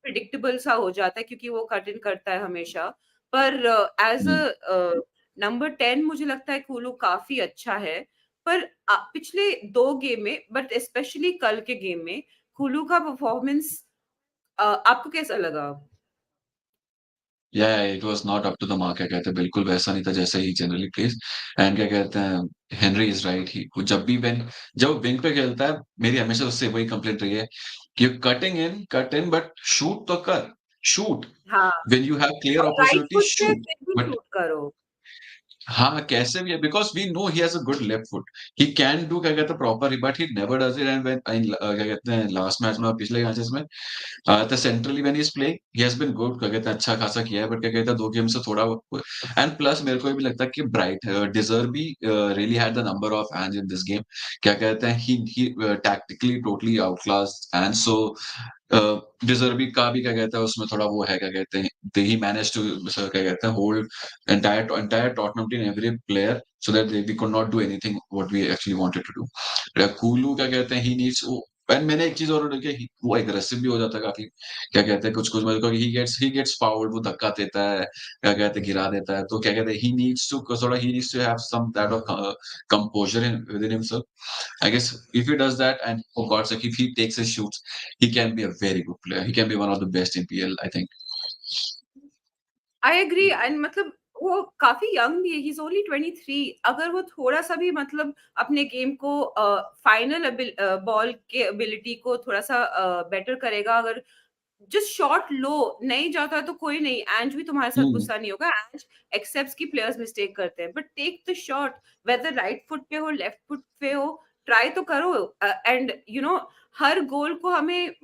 predictable सा हो जाता है क्योंकि वो कट इन करता है हमेशा. पर as हम्म. a नंबर 10 मुझे लगता है कुलू काफी अच्छा है. पर पिछले 2 गेम में बट स्पेशली कल के गेम में कुलू का परफॉर्मेंस आपको कैसा लगा? या it was not up to the mark. क्या कहते हैं, बिल्कुल वैसा नहीं था जैसे ही जनरली प्लेज. एंड क्या कहते हैं, हेनरी इज राइट. ही जब भी वेन जब विंग पे खेलता है, मेरी हमेशा उससे वही कंप्लेंट रही है कि कट इन बट शूट तो कर. शूट हाँ, व्हेन यू हैव क्लियर और राइट अपॉर्चुनिटी, फुट से शूट. फिर भी बट शूट करो. हाँ, कैसे भी है, because we know he has a good left foot. He can do, क्या कहते हैं, proper, but he never does it. And when क्या कहते हैं, लास्ट मैच में और पिछले मैचेस में तो centrally when he is playing he has been good. क्या कहते हैं, अच्छा खासा किया है. बट क्या कहते हैं, 2 गेम से थोड़ा. एंड प्लस मेरे को ये भी लगता है कि ब्राइट डिजर्व भी really had the number of hands in this game. क्या कहते हैं, he tactically totally outclass. And so डिजर्वी का भी, क्या कहते हैं, उसमें थोड़ा वो है. क्या कहते हैं, दे ही मैनेज टू, क्या कहते हैं, hold entire Tottenham team, every player, so that we could not do anything what we actually wanted to do. Kulu, क्या कहते हैं, he needs. एंड मैंने एक चीज और देखी, वो एग्रेसिव भी हो जाता है काफी. क्या कहते हैं, कुछ कुछ मतलब ही गेट्स फाउल्ड, वो धक्का देता है, क्या कहते हैं, गिरा देता है. तो क्या कहते हैं, he needs to have some that of composure within himself. I guess if he does that, and for God's sake, if he takes his shoots, he can be a very good player. He can be one of the best in PL, I think. I agree and मतलब वो काफी young भी है. He is only 23. अगर वो थोड़ा सा भी मतलब अपने गेम को फाइनल बॉल के एबिलिटी को थोड़ा सा बेटर करेगा, अगर जस्ट शॉट लो नहीं जाता है तो कोई नहीं, एंज भी तुम्हारे साथ Hmm. गुस्सा नहीं होगा. एंज एक्सेप्ट्स की प्लेयर्स मिस्टेक करते हैं, but take the shot. Whether right foot पे हो, लेफ्ट फुट पे हो, ट्राई तो करो. एंड यू नो, हर गोल को हमें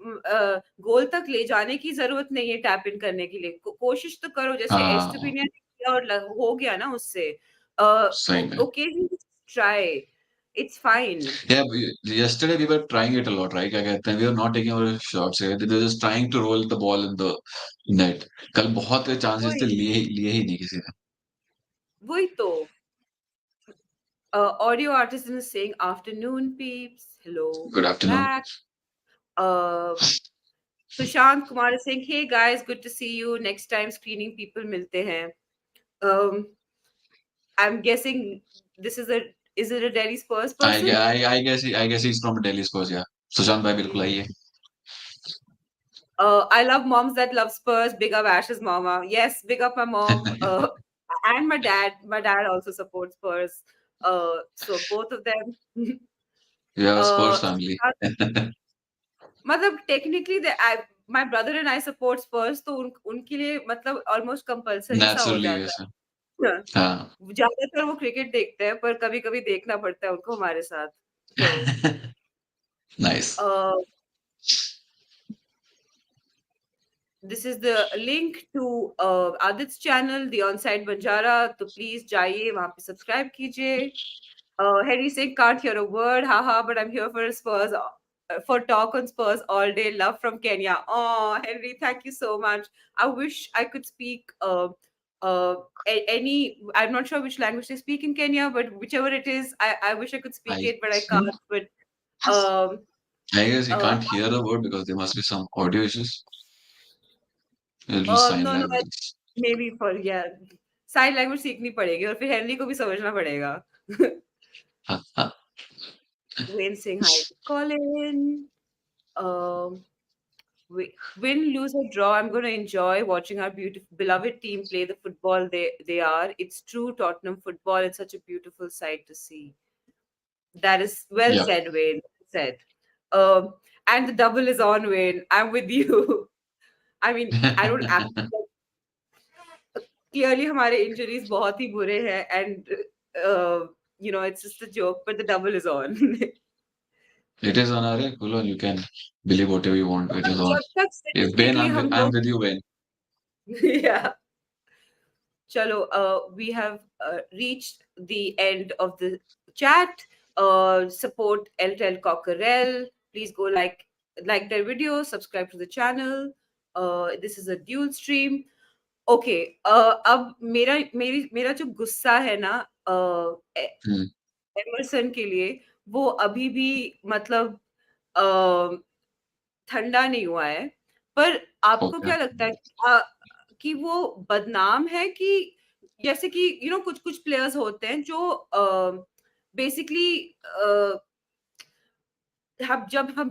गोल तक ले जाने की जरूरत नहीं है टैप इन करने के लिए. कोशिश तो करो, जैसे हाँ, एस्टुपिनियन ने किया और हो गया ना उससे. सही में. Occasion try, it's fine. Yeah, yesterday we were trying it a lot, right? क्या कहते हैं, we were not taking our shots. We were just trying to roll the ball in the net. कल बहुत चांसेस थे, वही लिए ही नहीं किसी ने. वही तो. Audio artisan is saying afternoon peeps. Hello, Good welcome afternoon. back. Uh, Sushant Kumar is saying, hey guys, good to see you. Next time screening people milte hain. Um, I'm guessing this is it a Delhi Spurs person? I guess he's from Delhi Spurs, yeah. Sushant भाई बिल्कुल आइए. I love moms that love Spurs. Big up Ash's mama. Yes, big up my mom. And my dad. My dad also supports Spurs. So both of them. We have a Spurs family. Sushant, मतलब technically my brother and I support Spurs, तो उनके लिए मतलब almost compulsory सा हो Naturally, जाता yes. है. हाँ, हाँ. ज्यादातर वो क्रिकेट देखते हैं पर कभी कभी देखना पड़ता है उनको हमारे साथ. तो Nice. This is the link to Aditya channel the onside Banjara, तो प्लीज जाइए वहां पे सब्सक्राइब कीजिए. Henry saying, can't hear a word. Haha, but I'm here for Spurs, for talk on Spurs all day. Love from Kenya. Oh, Henry, thank you so much. I wish I could speak any. I'm not sure which language they speak in Kenya, but whichever it is, I wish I could speak I it, but I think can't. But um, I guess he uh, can't hear the word because there must be some audio issues. It'll sign no, languages. maybe for yeah, sign language सीखनी पड़ेगी और फिर Henry को भी समझना पड़ेगा. हाँ, हाँ. Wayne saying hi to Colin. Um, win, lose or draw, I'm going to enjoy watching our beautiful, beloved team play the football they are. It's true Tottenham football. It's such a beautiful sight to see. That is well Yeah. said, Wayne. Said. Um, and the double is on, Wayne. I'm with you. I mean, I don't actually. Clearly, हमारे injuries बहुत ही बुरे हैं, and you know it's just a joke. But the double is on. It is Anare. Cool, you can believe whatever you want. It is on. जब तक If Ben, statistically हम I'm लोग with you, Ben. yeah चलो we have reached the end of the chat. Support Eltel Cockerel. Please go like their video, subscribe to the channel. This is a dual stream. Okay अब मेरा जो गुस्सा है ना Hmm. Emerson के लिए वो अभी भी मतलब अ, ठंडा नहीं हुआ है पर आपको Okay. क्या लगता है कि वो बदनाम है कि जैसे कि कुछ कुछ प्लेयर्स होते हैं जो बेसिकली हम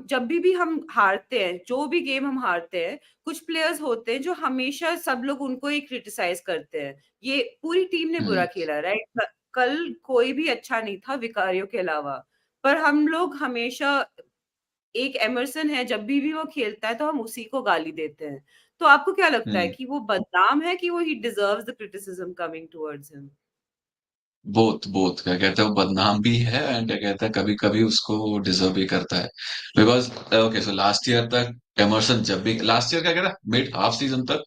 जब भी हम हारते हैं, जो भी गेम हम हारते हैं, कुछ प्लेयर्स होते हैं जो हमेशा सब लोग उनको ही क्रिटिसाइज़ करते हैं। ये पूरी टीम ने Hmm. बुरा खेला, राइट? कल कोई भी अच्छा नहीं था विकारियो के अलावा, पर हम लोग हमेशा एक एमरसन है जब भी वो खेलता है तो हम उसी को गाली देते हैं। तो आपको क्या लगता है Hmm. कि वो बदनाम है कि वो he deserves the criticism coming towards him? Both both क्या कहते हैं वो बदनाम भी है एंड क्या कहते हैं कभी कभी उसको डिजर्व भी करता है because okay so last year तक एमरसन जब भी लास्ट ईयर क्या कहता है मिड हाफ सीजन तक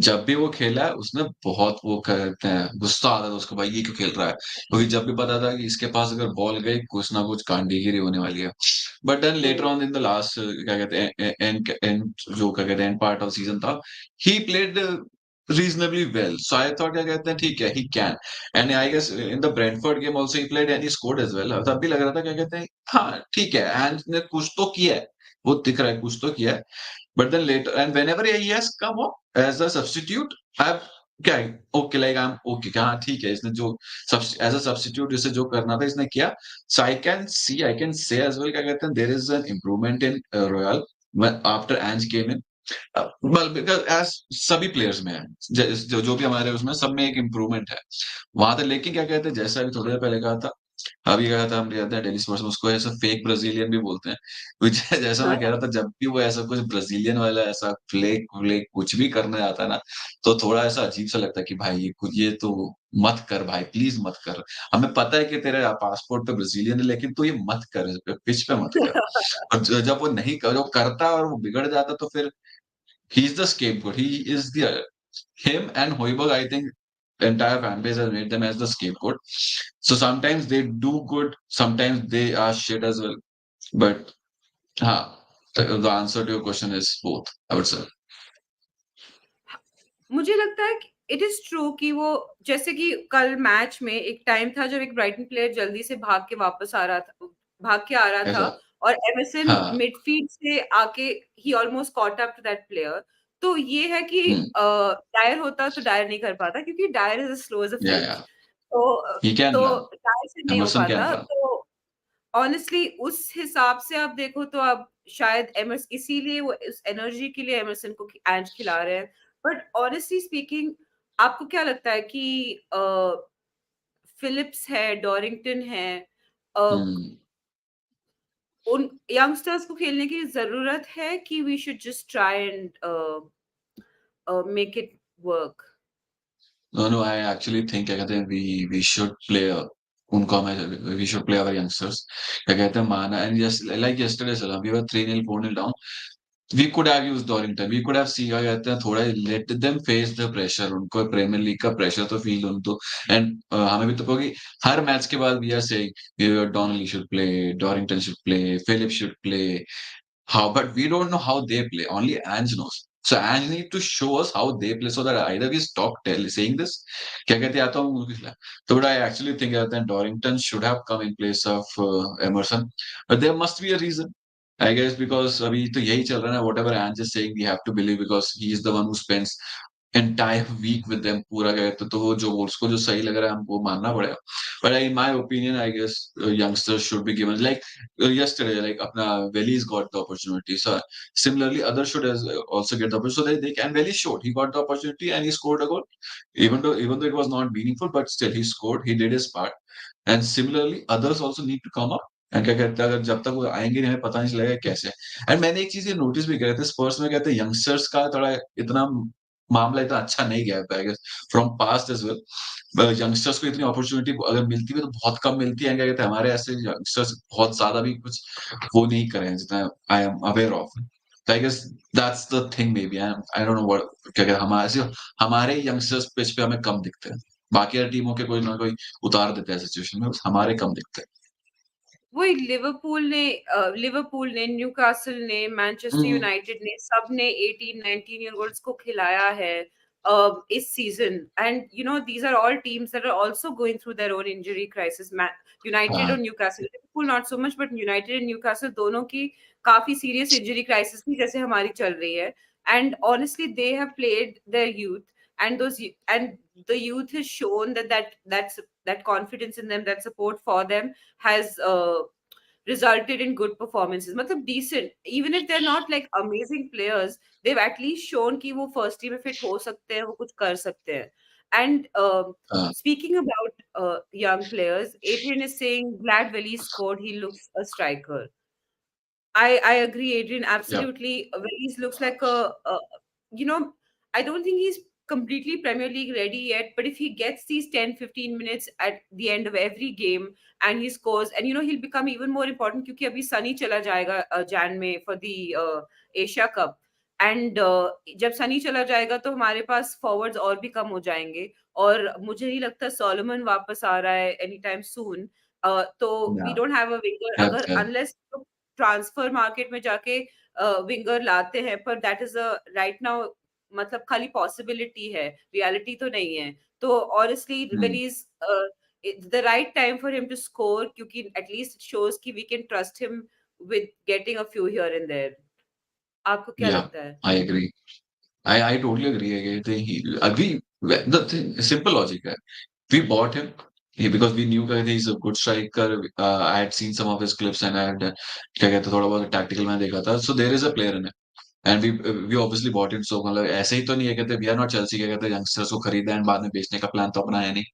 जब भी वो खेला है उसने बहुत वो कहते हैं गुस्सा आता था उसको भाई ये क्यों खेल रहा है क्योंकि जब भी पता था कि इसके पास अगर बॉल गई कुछ ना कुछ कांडीगिरी होने वाली है but then later um, on in the last क्या कहते हैं एंड जो क्या कहते हैं एंड पार्ट ऑफ सीजन था he played reasonably well. So I thought क्या कहते हैं ठीक है he can and I guess in the Brentford game also he played and he scored as well. तब भी लग रहा था क्या कहते हैं हाँ ठीक है एंड ने कुछ तो किया है वो दिख रहा है कुछ तो किया है but then later and whenever he has come up as a substitute I've क्या okay like I am okay हाँ ठीक है इसने जो एज अ सब्स्टिट्यूट इसे जो करना था इसने किया so I can say as well क्या कहते हैं there is an improvement in Royal after Ange came in well because as सभी प्लेयर्स में है जो भी हमारे उसमें सब में एक इम्प्रूवमेंट है वहां तक लेकिन क्या कहते हैं जैसा अभी थोड़ी देर पहले कहा था अभी कहा था हम कहते हैं डेली स्पोर्ट्स में उसको ऐसा फेक ब्राजीलियन भी बोलते हैं कुछ जैसा मैं कह हाँ। रहा था जब भी वो ऐसा कुछ ब्राजीलियन वाला ऐसा फ्लेक व्लेक कुछ भी करने आता है ना तो थोड़ा ऐसा अजीब सा लगता है कि भाई ये तो मत कर भाई प्लीज मत कर हमें पता है कि तेरे पासपोर्ट पे ब्राजीलियन है लेकिन तू ये मत कर पिच पे मत कर और जब वो नहीं कर वो करता है और वो बिगड़ जाता तो फिर ही is the scapegoat he is the him and Hoiberg, I think the entire fan base has made them as the scapegoat. So sometimes they do good, sometimes they are shit as well. But the answer to your question is both, I would say. मुझे लगता है कि it is true कि वो जैसे कि कल match में एक टाइम था जब एक ब्राइटन प्लेयर जल्दी से भाग के आ रहा था ऐसा और एमरसन हाँ मिडफील्ड से आके ही almost caught up to that player. तो ये है कि hmm, डायर होता तो डायर नहीं कर पाता क्योंकि Dier is slow as a yeah finch. yeah he can तो run. डायर से नहीं हो Emerson can पाता। run. तो ऑनेस्टली उस हिसाब से आप देखो तो अब शायद एमर्स इसीलिए वो उस एनर्जी के लिए एमरसन को एंज खिला रहे हैं। बट ऑनेस्टली स्पीकिंग आपको क्या लगता है कि फिलिप्स है, डॉरिंगटन है, अ, Hmm. उन यंगस्टर्स को खेलने की ज़रूरत है कि we should just try and make it work? No, I actually think क्या कहते हैं we should play उनको हमें we should play our youngsters क्या कहते हैं माना and just like yesterday चला we were 3-0 4-0 down we could have used Dorrington. We could have seen क्या कहते हैं थोड़ा let them face the pressure. उनको प्रीमियर लीग का प्रेशर तो फील होने दो एंड हमें भी तो क्योंकि हर मैच के बाद we are saying Donnelly should play, Dorrington should play, Phillips should play, how, but we don't know how they play. Only Ange knows. So Ange need to show us how they play so that either we stop saying this. क्या कहते हैं आता हूँ movie खिला तो but I actually think that Dorrington should have come in place of Emerson, but there must be a reason. I guess because अभी तो यही चल रहा है ना whatever Ange is saying we have to believe because he is the one who spends entire week with them पूरा कहते तो वो जो उसको जो सही लग रहा है हमको मानना पड़ेगा but in my opinion I guess youngsters should be given like yesterday like apna Veli's got the opportunity so similarly others should also get the opportunity so that they can Veli showed he got the opportunity and he scored a goal even though it was not meaningful but still he scored he did his part and similarly others also need to come up and क्या कहते हैं अगर जब तक वो आएंगे नहीं हमें पता नहीं चलेगा कैसे एंड मैंने एक चीज ये नोटिस भी किया था स्पर्स में कहते हैं यंगस्टर्स का थोड़ा इतना मामला इतना अच्छा नहीं गया है, I guess from past as well. Youngsters को इतनी अपॉर्चुनिटी अगर मिलती भी तो बहुत कम मिलती है, क्या कहते हैं, हमारे ऐसे यंगस्टर्स बहुत ज्यादा भी कुछ वो नहीं करे हैं जितना I am aware of. I guess that's the thing maybe, I don't know what, क्या कहते हैं, हमारे यंगस्टर्स पिच पे हमें कम दिखते हैं। बाकी टीमों के कोई ना कोई उतार देते हैं सिचुएशन में, बस हमारे कम दिखते वही लिवरपूल ने, न्यूकासल ने, मैनचेस्टर हैं। यूनाइटेड ने, सब ने 18-19 ईयर ओल्ड्स को खिलाया है इस season. And you know these are all teams that are also going through their own injury crisis. United हाँ, और Newcastle, Liverpool not so much, but United and Newcastle दोनों की काफी सीरियस इंजरी क्राइसिस थी, जैसे हमारी चल रही है। And honestly they have played their youth, and the youth has shown that confidence in them, that support for them has resulted in good performances. मतलब decent, even if they're not like amazing players, they've at least shown कि वो first team में fit हो सकते हैं, वो कुछ कर सकते हैं. And हाँ, speaking about young players, Adrian is saying glad Veli scored. He looks a striker. I agree, Adrian. या, Absolutely. He looks like a you know, I don't think he's completely Premier League ready yet, but if he gets these 10-15 minutes at the end of every game and he scores, and you know, he'll become even more important क्योंकि अभी सनी चला जाएगा जैन में for the Asia Cup. And जब सनी चला जाएगा तो हमारे पास फॉरवर्ड्स और भी कम हो जाएंगे, और मुझे नहीं लगता सोलोमन वापस आ रहा है एनी टाइम सून। तो वी या, डोंट हैव अ विंगर, अगर है, अनलेस ट्रांसफर मार्केट में जाके विंगर लाते हैं, पर that is a right now मतलब खाली पॉसिबिलिटी है, रियलिटी तो नहीं है। तो honestly when um, he is the right time for him to score, क्योंकि एटलीस्ट इट शोज कि we can trust him with getting a few here and there. आपको क्या या, लगता है? I agree. I totally agree. I think the thing, simple logic है. We bought him because we knew that he's a good striker. I had seen some of his clips and I had क्या कहते हैं, थोड़ा बहुत tactical मैंने देखा था. So there is a player in it. And we obviously bought him. So मतलब ऐसे ही तो नहीं है, कहते we are not Chelsea, क्या कहते हैं, youngsters को खरीदा and बाद में बेचने का प्लान तो अपना है नहीं।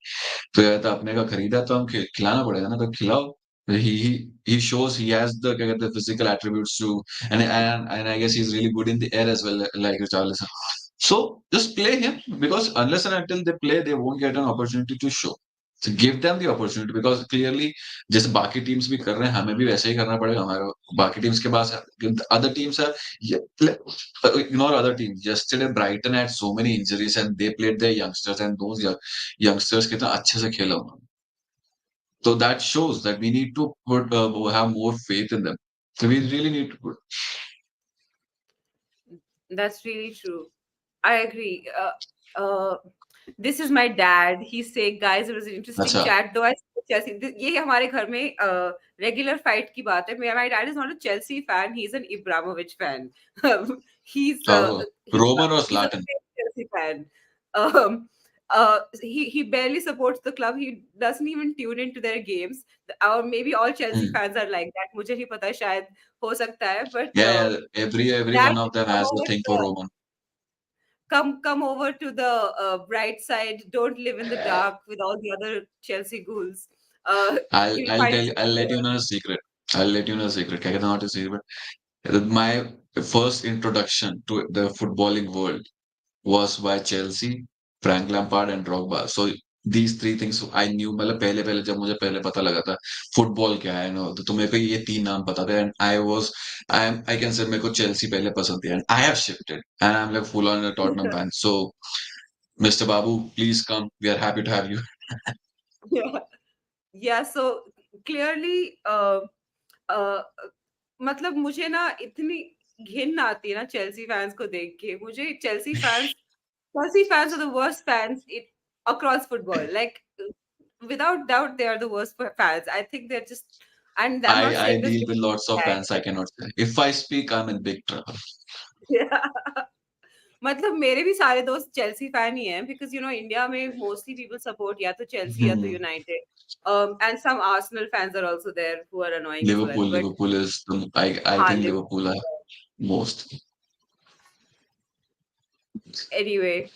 तो या तो अपने का खरीदा तो हम खिलाना पड़ेगा ना, तो खिलाओ। He shows he has the क्या कहते हैं physical attributes to, and I guess he's really good in the air as well, like Richarlison. So just play him, because unless and until they play, they won't get an opportunity to show. So give them the opportunity, because clearly जैसे बाकी teams भी कर रहे हैं, हमें भी वैसे ही करना पड़ेगा। हमारा बाकी टीम्स के पास other teams are, ignore other teams. Yesterday Brighton had so many injuries and they played their youngsters, and those youngsters कितना अच्छे से खेला उन्होंने। So that shows that we need to have more faith in them. So we really need to put. That's really true. I agree. This is my dad. He's saying, guys, it was an interesting अच्छा, chat. Though I Chelsea, ये हमारे घर में regular fight की बात है. My dad is not a Chelsea fan. He's an Ibrahimovic fan. he's uh, oh, he's Roman or he's a Zlatan? fake Chelsea fan. Um, he barely supports the club. He doesn't even tune into their games. Or maybe all Chelsea Hmm. fans are like that. मुझे नहीं पता, शायद हो सकता है. But Yeah, yeah, every dad, one of them come has a over thing for Roman. come over to the bright side. Don't live in the dark with all the other Chelsea ghouls. You'll find I'll yourself let you there. know a secret. I'll let you know a secret. क्या कहते हैं, not a secret. My first introduction to the footballing world was by Chelsea, Frank Lampard and Drogba. So these three things I knew, मतलब पहले पहले जब मुझे पहले पता लगा था फुटबॉल क्या है ना, तो मेरे को ये तीन नाम पता थे, and I can say मेरे को चेल्सी पहले पसंद थी, and I have shifted and I'm like full on a Tottenham fan. So Mr. Babu, please come. We are happy to have you. Yeah, yeah. So clearly, uh, मतलब मुझे ना इतनी घिन आती है ना चेल्सी फैंस को देख के। मुझे Chelsea fans are the worst fans across football. Like without doubt, they are the worst fans. I think they're just, and I'm not I saying this deal with because lots of bad. fans. I cannot say. If I speak, I'm in big trouble. Yeah. मतलब मेरे भी सारे दोस्त Chelsea fan ही हैं, because you know India में mostly people support या तो चेल्सी या तो Hmm. United, and some Arsenal fans are also there who are annoying as well, but Liverpool is I हाँ, think Liverpool are Liverpool. most. Anyway,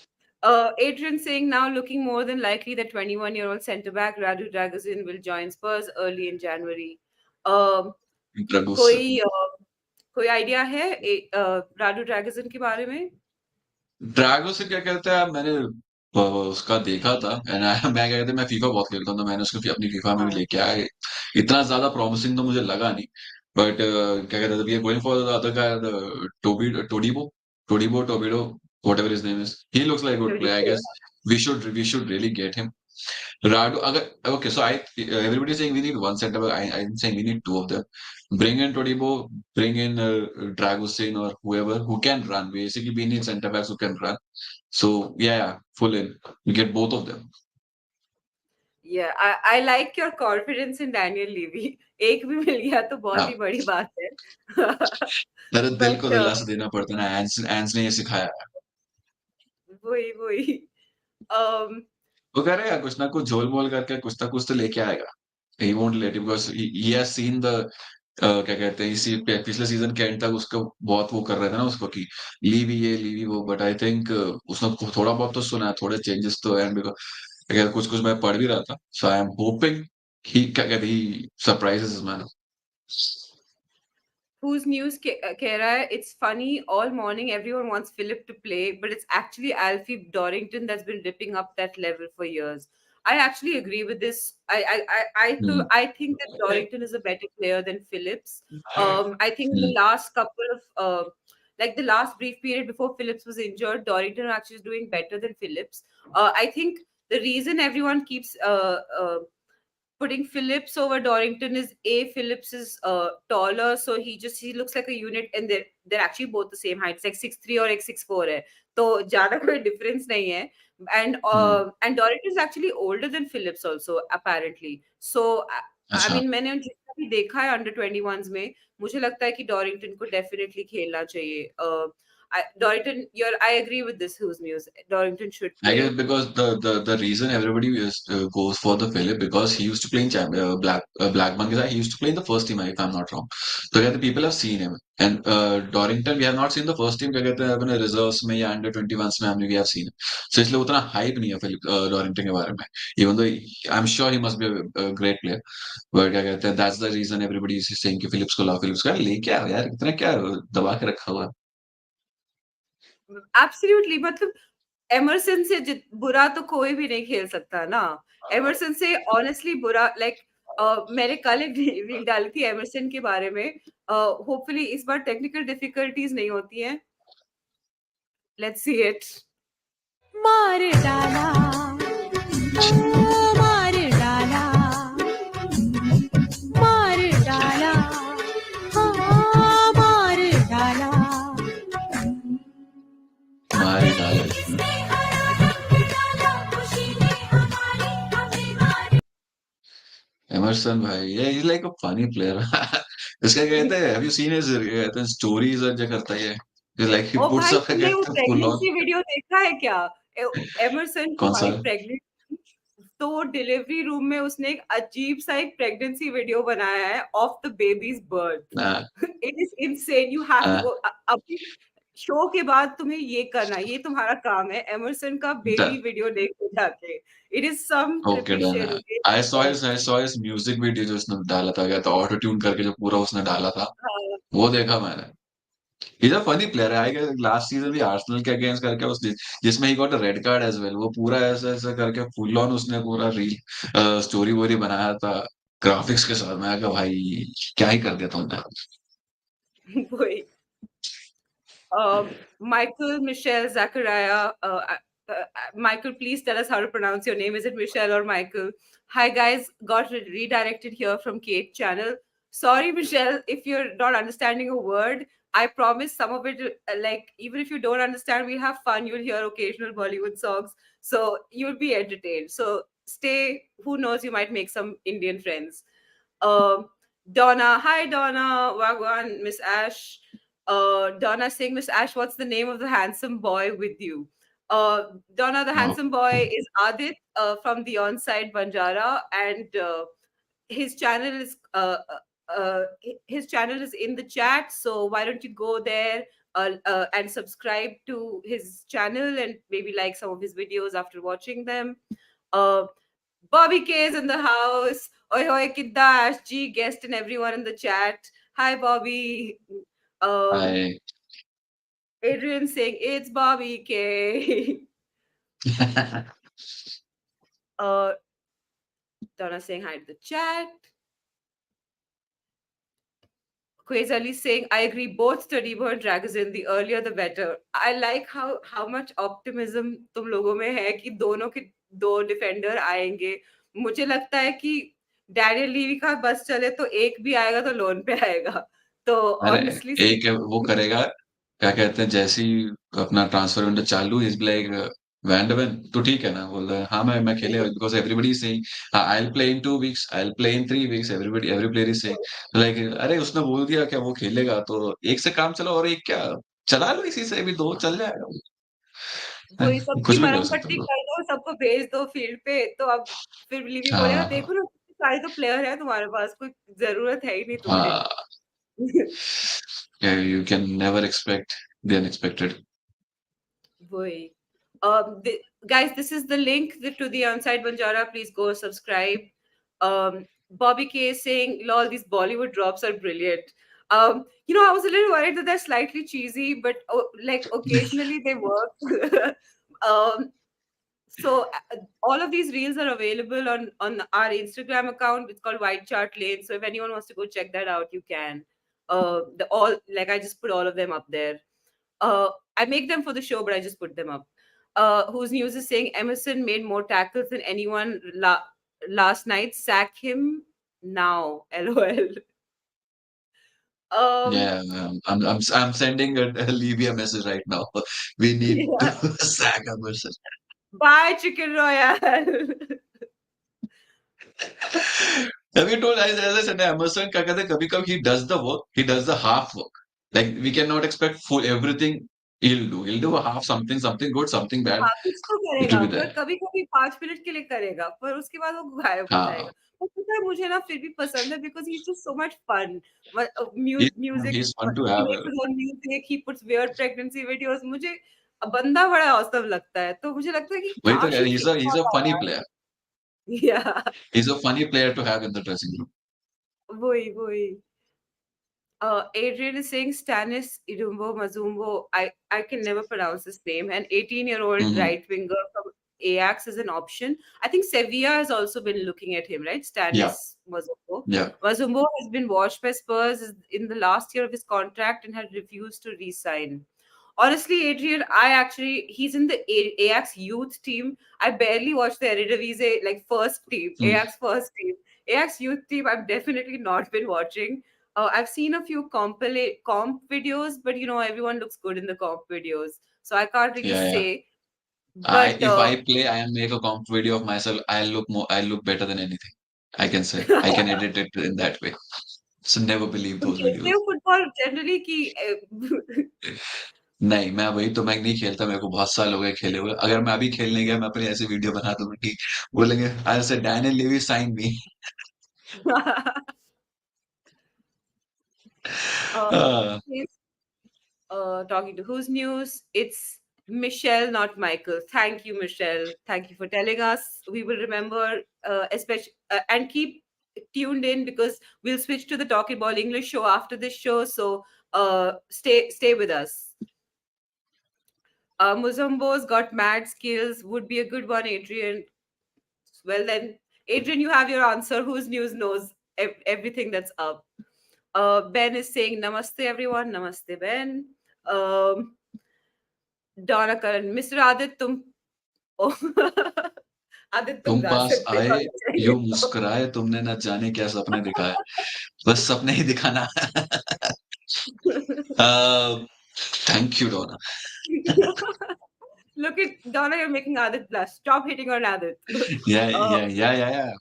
Adrian saying now looking more than likely that 21-year-old centre back Radu Dragozin will join Spurs early in January. Um, Dragusin. कोई कोई idea है Radu Dragozin के बारे में? Drago से क्या कहते हैं, मैंने उसका देखा था एंड मैं क्या कहते हैं, मैं फीफा बहुत खेलता हूँ, तो मैंने उसको अपनी फीफा में भी हाँ, लेके आया। इतना ज्यादा प्रॉमिसिंग तो मुझे लगा नहीं, बट क्या कहते हैं, we are going for the other guy, the Todibo Todibo Tobido, whatever his name is. He looks like a good player. I guess we should really get him. Radu, okay, so everybody is saying we need one center back. I'm saying we need two of them. Bring in Todibo, bring in Dragusin or whoever who can run. Basically, we need center backs who can run. So yeah, full in. We get both of them. yeah, I like your confidence in Daniel Levy. एक भी मिल गया तो बहुत हाँ, ही बड़ी बात है. तेरे दिल को But दिलासा देना पड़ता है ना, एंस एंस ने ये सिखाया है। वही वही. um, वो कह रहे हैं कुछ ना कुछ झोल मोल करके कुछ ना कुछ तो लेके आएगा। He won't let it, because he has seen the क्या कहते हैं, इसी पिछले सीजन के एंड तक उसको बहुत वो कर रहे थे ना उसको कि लीव ये लीव वो, बट आई थिंक उसने थोड़ा बहुत तो सुना है, थोड़े चेंजेस तो है, बिकॉज कुछ कुछ मैं पढ़ भी रहा था, सो आई एम होपिंग ही क्या कहते ही सरप्राइजेस मैन। whose news कह रहा है it's funny all morning everyone wants Philip to play but it's actually Alfie Dorrington that's been ripping up that level for years. I actually agree with this. I think that Dorrington is a better player than Phillips. I think in the last couple of like the last brief period before Phillips was injured, Dorrington actually is doing better than Phillips. I think the reason everyone keeps putting Phillips over Dorrington is A, Phillips is taller, so he looks like a unit, and they're actually both the same height. It's like 6'3" or like 6'4" है, तो ज़्यादा कोई difference नहीं है. And Dorrington is actually older than Phillips also apparently. So I अच्छा, mean मैंने जितना भी देखा है under 21s में, मुझे लगता है कि Dorrington को definitely खेलना चाहिए. Dorrington, I agree with this who's news. Dorrington should I guess play. because the reason everybody goes for the Philip, because he used to play in Blackburn. He used to play in the first team, if I'm not wrong. So yeah, the people have seen him. And Dorrington, we have not seen the first team. क्या कहते हैं अपने reserves में या under 21s में हमने we have seen him. So इसलिए उतना hype नहीं है Philip Dorrington के बारे में. Even though I'm sure he must be a great player, but क्या कहते हैं, that's the reason everybody is saying कि Phillips को लाओ, Phillips को लेके आओ यार, इतना क्या दबा के रखा हुआ है. Absolutely, मतलब एमरसन से बुरा तो कोई भी नहीं खेल सकता ना. एमरसन से ऑनेस्टली बुरा लाइक मैंने कल एक रील डाली थी एमरसन के बारे में. होपफुली इस बार टेक्निकल डिफिकल्टीज नहीं होती हैं. Let's see it. मार डाला ओ मार डाला मार डाला हाँ मार डाला हमारे डाले इसमें. एमरसन भाई, ये is like a funny player. इसका कहते हैं, हैव यू सीन हिज कहते हैं स्टोरीज और जो करता है, is like he oh puts भाई अप तुमने वो कहते हैं फुल ऑन. प्रेगनेंसी वीडियो देखा है क्या? एमरसन की कौन सा? वाइफ प्रेग्नेंट, तो वो डिलीवरी रूम में उसने एक अजीब सा एक प्रेगनेंसी वीडियो बनाया है of the baby's birth. Ah, it is insane. You have to ah, go. अभी शो के बाद तुम्हें ये करना, ये तुम्हारा काम है, एमरसन का बेबी वीडियो देखो जाके. It is some okay trippy done shit. है. Okay. I saw his music video जो उसने डाला था, क्या था, ऑटो ट्यून करके जो पूरा उसने डाला था, वो देखा मैंने. इज अ फनी प्लेयर है. आई गेस लास्ट सीजन भी आर्सेनल के अगेंस्ट करके उस जिसमें he got a red card as well, वो पूरा ऐसा ऐसा करके फुल ऑन उसने पूरा रील स्टोरी वोरी बनाया था ग्राफिक्स के साथ. मैं कहा भाई क्या ही कर दिया तुमने. वही. Michael, Michelle, Zachariah. Michael, please tell us how to pronounce your name. Is it Michelle or Michael? Hi, guys. Got redirected here from Kate channel. Sorry, Michelle, if you're not understanding a word. I promise some of it, like, even if you don't understand, we'll have fun. You'll hear occasional Bollywood songs. So you'll be entertained. So stay. Who knows? You might make some Indian friends. Um, Donna. Hi, Donna. Wagwan, Miss Ash. Donna saying, Miss Ash, what's the name of the handsome boy with you? Donna, the handsome boy is Adit from the on-site Banjara, and his channel is his channel is in the chat. So why don't you go there and subscribe to his channel and maybe like some of his videos after watching them. Uh, Bobby K is in the house. Oi hoi kidda Ash G, guest and everyone in the chat. Hi Bobby. Um, hi. Adrian saying it's Bobby K. uh, Donna saying hi to the chat. Quays Ali saying, I agree, both study burn dragons in, the earlier the better. I like how much optimism तुम लोगों में है कि दोनों के दो defender आएंगे. मुझे लगता है कि डैनियल लीवी का बस चले तो एक भी आएगा तो लोन पे आएगा. तो अरे ऑनेस्टली एक वो करेगा, क्या कहते हैं, जैसे ही अपना ट्रांसफर विंडो चालू, इज लाइक वैंडवन तो ठीक है ना, बोल रहा है हाँ मैं खेलेगा, because everybody is saying I will play in 2 weeks, I will play in 3 weeks, every player is saying like अरे उसने बोल दिया क्या वो खेलेगा, तो एक से काम चलो, और एक क्या चला लो, इसी से भी दो चल जाएगा। वही कुछ सबकी भी कर मरहम सकते पट्टी हो। कर दो, सबको भेज दो फील्ड पे, तो अब फिर लीवी बोलेगा हाँ देखो ना सारे तो प्लेयर है तुम्हारे पास, कोई जरूरत है ही नहीं तुम्हें. हाँ, you can never expect the unexpected. Boy. Guys, this is the link to the Onside Banjara. Please go subscribe. Bobby K is saying, lol, these Bollywood drops are brilliant. I was a little worried that they're slightly cheesy, but like occasionally they work. um, so all of these reels are available on our Instagram account. It's called White Chart Lane. So if anyone wants to go check that out, you can. The all like I just put all of them up there. I make them for the show, but I just put them up. Whose news is saying Emerson made more tackles than anyone last night. Sack him now. LOL. Um, Yeah, I'm sending a Libya message right now. We need to yeah. sack Emerson. Bye, Chicken Royale. Have you told, as I said, Emerson क्या कहते हैं, कभी-कभी he does the work, he does the half work. Like we cannot expect full everything he'll do. He'll do a half, something good, something bad. हाँ, कुछ तो It will करेगा, be पर there. कभी-कभी 5 मिनट के लिए करेगा, पर उसके बाद वो गायब हो हाँ, जाएगा. और पता है मुझे ना फिर भी पसंद है because he is just so much fun. he's music, he's fun to ही have. Makes his own music, he puts weird pregnancy videos. मुझे बंदा बड़ा ऑसम लगता है. तो मुझे लगता है कि वही तो काश कह ये रहे, खेल he's a पाता funny यार. player. या He's a funny player to have in the dressing room. वही. Adrian is saying Stanis Idumbo Mazumbo. I can never pronounce his name. An 18-year-old Mm-hmm. right winger from Ajax is an option. I think Sevilla has also been looking at him, right? Yeah, Stanis Mazumbo. yeah. Mazumbo has been watched by Spurs in the last year of his contract and had refused to re-sign. Honestly, Adrian, he's in the Ajax youth team. I barely watch the Eredivisie, like first team, Mm. Ajax first team. Ajax youth team, I've definitely not been watching. I've seen a few comp videos, but everyone looks good in the comp videos, so I can't really Yeah, yeah. say. But If I play, I make a comp video of myself. I'll look better than anything. I can say. I can edit it in that way. So never believe तुम those खेलते videos. हो football generally कि नहीं, मैं नहीं खेलता, मेरे को बहुत साल हो गए खेले हुए। अगर मैं अभी खेलने गया, मैं अपनी ऐसी वीडियो बना दूंगा कि बोलेंगे आई से डैनियल लेवी साइन मी। हाँ, talking to who's news? It's Michelle, not Michael. Thank you, Michelle. Thank you for telling us. We will remember, especially, and keep tuned in because we'll switch to the Talking Ball English show after this show. So stay with us. Muzambo's got mad skills. Would be a good one, Adrian. Well then, Adrian, you have your answer. Who's news knows everything that's up. Ben is saying namaste, everyone. Namaste, Ben. Um, Donna Karan, Mr. Adit, oh, Adit, तुम तुम गा पास सकते हो आए, अगर चाहिए यूं तो. मुस्कुराए, तुमने न जाने क्या सपने दिखाए, बस सपने ही दिखाना। Thank you Donna. Look at Donna, you're making Adit blush. Stop hitting on Adit. या uh, या या या या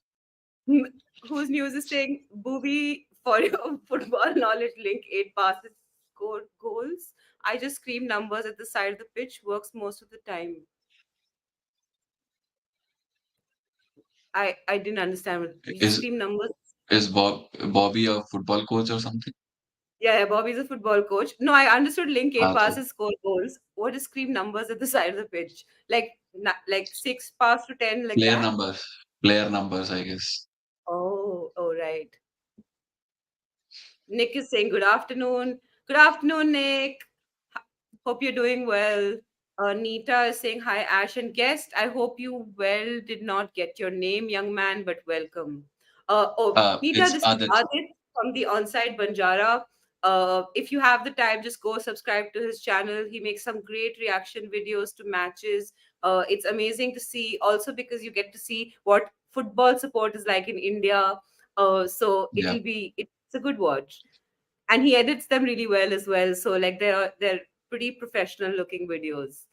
whose news is saying, Booby, for your football knowledge link, 8 passes, scored goals. I just scream numbers at the side of the pitch, works most of the time. I didn't understand. You just is scream numbers. Bobby a football coach or something? Yeah, Bobby's a football coach. No, I understood link, eight हाँ तो passes, score goals. What is scream numbers at the side of the pitch? Like 6 pass to 10, like player that? numbers, player numbers, I guess. Oh, right. Nick is saying good afternoon. Good afternoon, Nick. Hope you're doing well. Nita is saying hi, Ash and guest. I hope you well did not get your name, young man, but welcome. Nita, It's this is Adit. Adit from the Onside Banjara. If you have the time, just go subscribe to his channel. He makes some great reaction videos to matches. It's amazing to see, also because you get to see what football support is like in India. So Yeah, it's a good watch, and he edits them really well as well. So like they're pretty professional looking videos.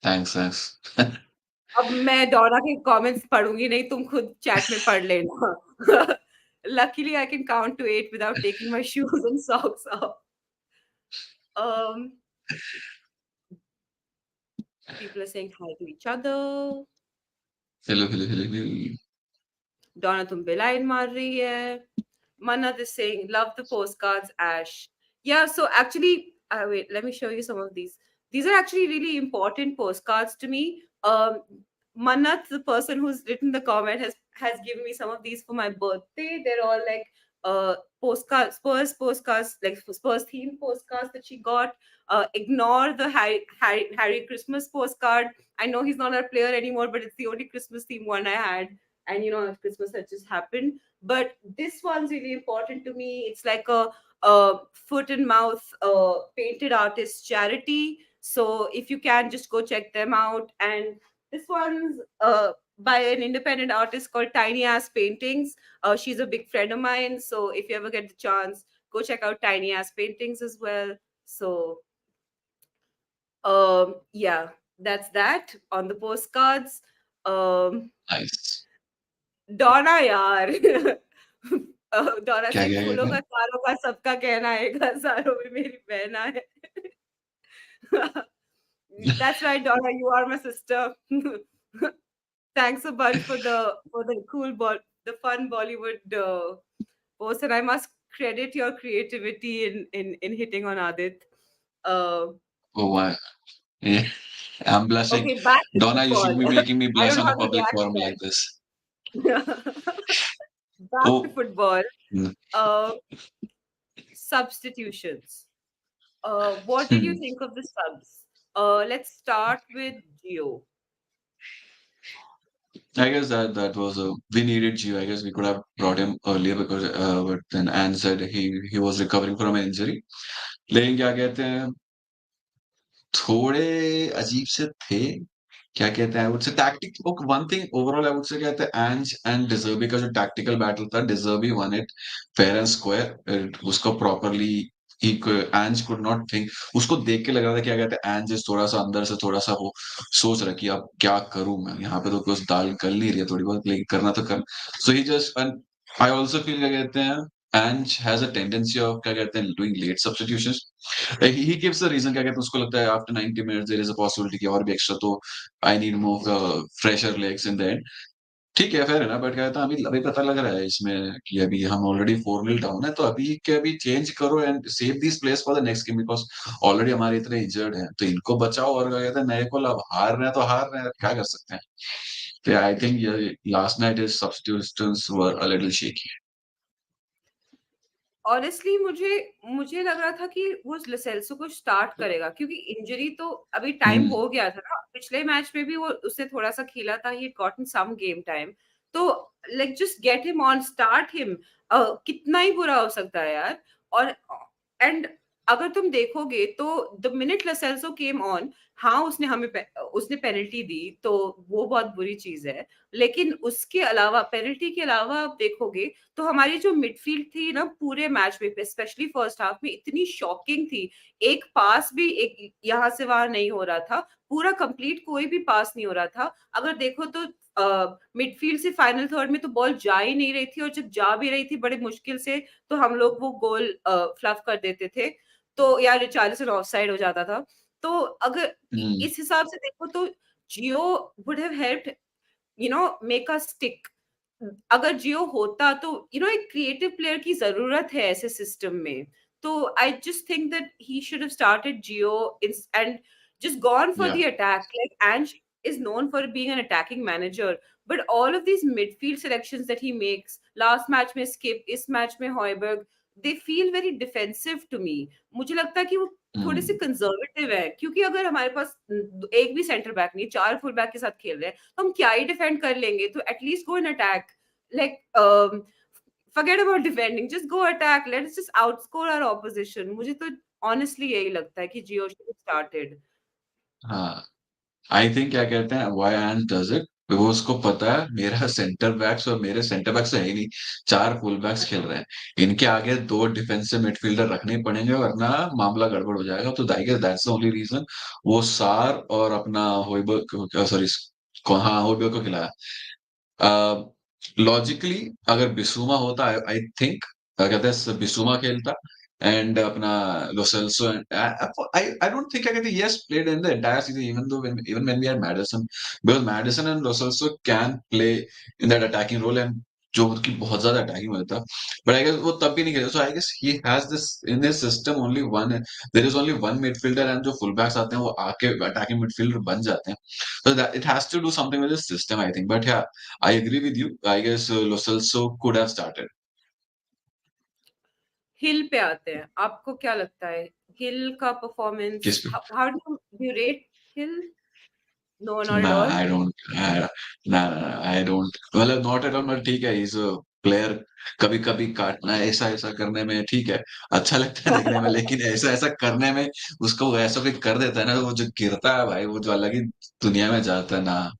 thanks. अब मैं डोरा के comments पढ़ूंगी नहीं, तुम खुद chat में पढ़ लेना. Luckily, I can count to 8 without taking my shoes and socks off. Um, People are saying hi to each other. Hello. Donna तुम बेलाइन मार रही है. Manat is saying, love the postcards, Ash. Yeah, so actually, wait, let me show you some of these. These are actually really important postcards to me. Manat, the person who's written the comment, has given me some of these for my birthday. They're all like postcards, Spurs postcards, like Spurs themed postcards that she got. Ignore the Harry Christmas postcard. I know he's not a player anymore, but it's the only Christmas theme one I had. And Christmas had just happened, but this one's really important to me. It's like a foot and mouth painted artist charity. So if you can, just go check them out. And this one's by an independent artist called Tiny Ass Paintings. She's a big friend of mine. So if you ever get the chance, go check out Tiny Ass Paintings as well. So yeah, that's that on the postcards. um Nice. डोना यार. डोना क्या सिंह क्या फूलों क्या का तारों का सबका कहना है हजारों में मेरी बहना है. That's right, Donna, you are my sister. Thanks a bunch for the the fun Bollywood post, and I must credit your creativity in hitting on Adit. uh, Oh my. Yeah, I'm blushing. okay, back to Donna, you football. should be making me I blush don't know on how a to public react forum like to this. that. Back to Oh, football. mm, uh, Substitutions. What did you hmm. think of the subs? Let's start with Gio. I guess that was a we needed Gio. I guess we could have brought him earlier because but then Anne said he was recovering from an injury. लेकिन क्या कहते हैं थोड़े अजीब से थे क्या कहते हैं I would say tactic one thing overall I would say कहते हैं एंज एंड डिजर्बी का जो टैक्टिकल बैटल था De Zerbi won it fair and square उसको properly he Ange could not think उसको देख के लग रहा था क्या कहते हैं एंज इस थोड़ा सा अंदर से थोड़ा सा वो सोच रहा कि अब क्या करूं मैं यहाँ पे तो कुछ दाल गल नहीं रही है थोड़ी बहुत लेकिन करना तो कर so he just I also feel क्या कहते हैं Ange has a tendency of क्या कहते हैं doing late substitutions he gives the reason क्या कहते हैं उसको लगता है after 90 minutes there is a possibility कि और भी extra तो I need more fresher legs in the end ठीक है फेयर है ना बट क्या कहता है अभी अभी पता लग रहा है इसमें कि अभी हम ऑलरेडी 4-0 डाउन है तो अभी के अभी चेंज करो and save this place for the next game because already हमारे इतने इंजर्ड हैं तो इनको बचाओ और क्या कहते हैं नए को अब हार रहे हैं तो हार रहे हैं क्या कर सकते हैं तो I think last night is substitutions were a little shaky honestly मुझे मुझे लग रहा था कि वो लसेल्सो को स्टार्ट करेगा, क्योंकि इंजरी तो अभी टाइम हम्म हो गया था ना, पिछले मैच में भी वो उससे थोड़ा सा खेला था, ही गॉटन सम गेम टाइम. तो like just get him on, start him. कितना ही बुरा हो सकता है यार. और एंड अगर तुम देखोगे तो द मिनट लसेल्सो केम ऑन, हाँ उसने उसने पेनल्टी दी, तो वो बहुत बुरी चीज है. लेकिन उसके अलावा, पेनल्टी के अलावा आप देखोगे तो हमारी जो मिडफील्ड थी ना पूरे मैच में, स्पेशली फर्स्ट हाफ में, इतनी शॉकिंग थी. एक पास भी एक यहाँ से वहां नहीं हो रहा था, पूरा कंप्लीट कोई भी पास नहीं हो रहा था. अगर देखो तो मिडफील्ड से फाइनल थर्ड में तो बॉल जा ही नहीं रही थी, और जब जा भी रही थी बड़े मुश्किल से, तो हम लोग वो गोल फ्लफ कर देते थे. तो यार रिचार्लिसन ऑफसाइड हो जाता था. तो अगर हम्म इस हिसाब से देखो तो Gio would have helped make us stick. अगर जियो होता तो एक क्रिएटिव प्लेयर की जरूरत है ऐसे सिस्टम में. तो I just think that he should have started Jio and just gone for या the attack. Like Ange is known for being an attacking manager, but all of these midfield selections that he makes, last match में Skip, इस match में Hoiberg, they feel very defensive to me. मुझे लगता है कि वो थोड़े से हुँ, कंजर्वेटिव है, क्योंकि अगर हमारे पास एक भी सेंटर बैक नहीं, 4 फुल बैक के साथ खेल रहे हैं, तो हम क्या ही डिफेंड कर लेंगे? तो at least go and attack. Like forget about defending, just go attack, let's just outscore our opposition. मुझे तो honestly यही लगता है कि जियो should have started. हाँ। आई थिंक क्या कहते हैं व्हाई एंड डज इट वो उसको पता है मेरा सेंटर बैक्स और मेरे सेंटर बैक्स है ही नहीं, 4 फुल बैक्स खेल रहे हैं, इनके आगे 2 डिफेंसिव मिडफील्डर रखने ही पड़ेंगे वरना मामला गड़बड़ हो जाएगा। तो I guess that's the only reason वो सार और अपना होइबर्ग, सॉरी, हाँ, होइबर्ग को खिलाया। लॉजिकली अगर बिसूमा होता, आई थिंक कहते हैं बिसूमा खेलता एंड अपना Lo Celso and I don't think, क्या कहते हैं, yes played in the entire season even when we had Maddison, because Maddison and Lo Celso can play in that attacking role and जो उनकी बहुत ज्यादा अटैकिंग होता, बट आई गेस वो तब भी नहीं खेले। So I guess he has this in his system only one, there is only one midfielder and जो फुल बैक्स आते हैं वो आके अटैकिंग मिडफील्डर बन जाते हैं। So that it has to do something with the system, I think. But yeah, I agree with you. I guess Lo Celso could have started. हिल पे आते हैं, आपको क्या लगता है हिल का परफॉर्मेंस? किस पे? How do you rate Hill? No not at Nah, all. I don't. Nah, I don't. मतलब not at all. मतलब ठीक है, he's a player. कभी कभी काटना ऐसा ऐसा करने में ठीक है, अच्छा लगता है देखने में, लेकिन ऐसा ऐसा करने में उसको ऐसा कोई कर देता है ना, वो जो गिरता है भाई, वो जो अलग ही दुनिया में जाता है ना।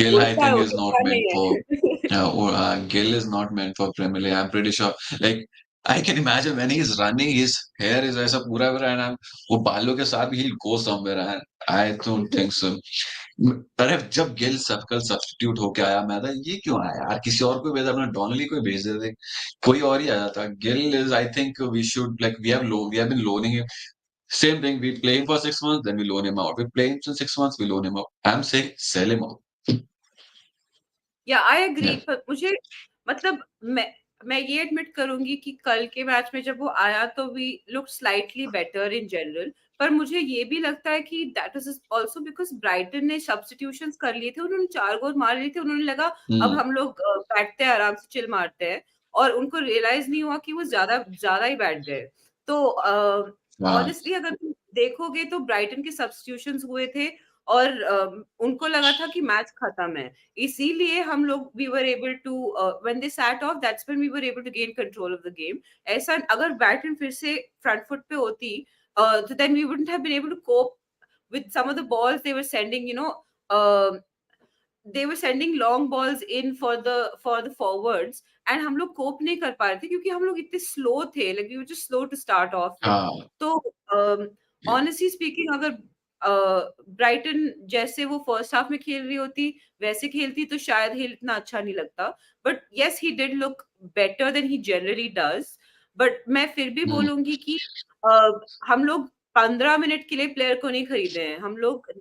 गिल आई उड़ता है, थिंक वो इज नॉट गिरता मेंट नहीं फॉर है। Gill is not meant for Premier League. I'm pretty sure. Like I can imagine when he's running, his hair is ऐसा पूरा पूरा and वो बालों के साथ he'll go somewhere. And I don't think so. अरे जब गिल कल सब्स्टिट्यूट होके आया, मैं था ये क्यों आया यार, किसी और को भेजा, अपना डॉनली को भेज देते, कोई और ही आ जाता। Gil is, I think we should like we have been loaning him, same thing, we play him for 6 months, then we loan him out, we play him for 6 months, we loan him out, I'm saying sell him out. या I agree, Yeah. पर मुझे मतलब मैं ये admit करूंगी कि कल के मैच में जब वो आया तो we look slightly better in general, पर मुझे ये भी लगता है कि that is also because Brighton ने सब्स्टिट्यूशंस कर लिए थे, उन्होंने 4 गोल मार लिए थे, उन्होंने लगा अब Hmm. हम लोग बैठते हैं आराम से चिल मारते हैं, और उनको रियलाइज नहीं हुआ कि वो ज्यादा ज्यादा ही बैठ गए। तो हाँ, ऑनेस्टली अगर तुम देखोगे तो ब्राइटन के सब्स्टिट्यूशंस हुए थे और उनको लगा था कि मैच खत्म है, इसीलिए हम लोग we were able to when they sat off, that's when we were able to gain control of the game. ऐसा अगर बैटन फिर से फ्रंट फुट पे होती, तो then we wouldn't have been able to cope with some of the balls they were sending, they were sending long balls in for the forwards, and हम लोग कोप नहीं कर पा रहे थे क्योंकि हम लोग इतने स्लो थे, like we were just slow to start off with। हाँ, तो yeah, honestly speaking, अगर ब्राइटन जैसे वो फर्स्ट हाफ में खेल रही होती वैसे खेलती तो शायद हिल इतना अच्छा नहीं लगता, but yes he did look better than he generally does. But मैं फिर भी hmm, बोलूंगी कि uh, हम लोग 15 मिनट के लिए प्लेयर को नहीं खरीदे हैं, हम लोग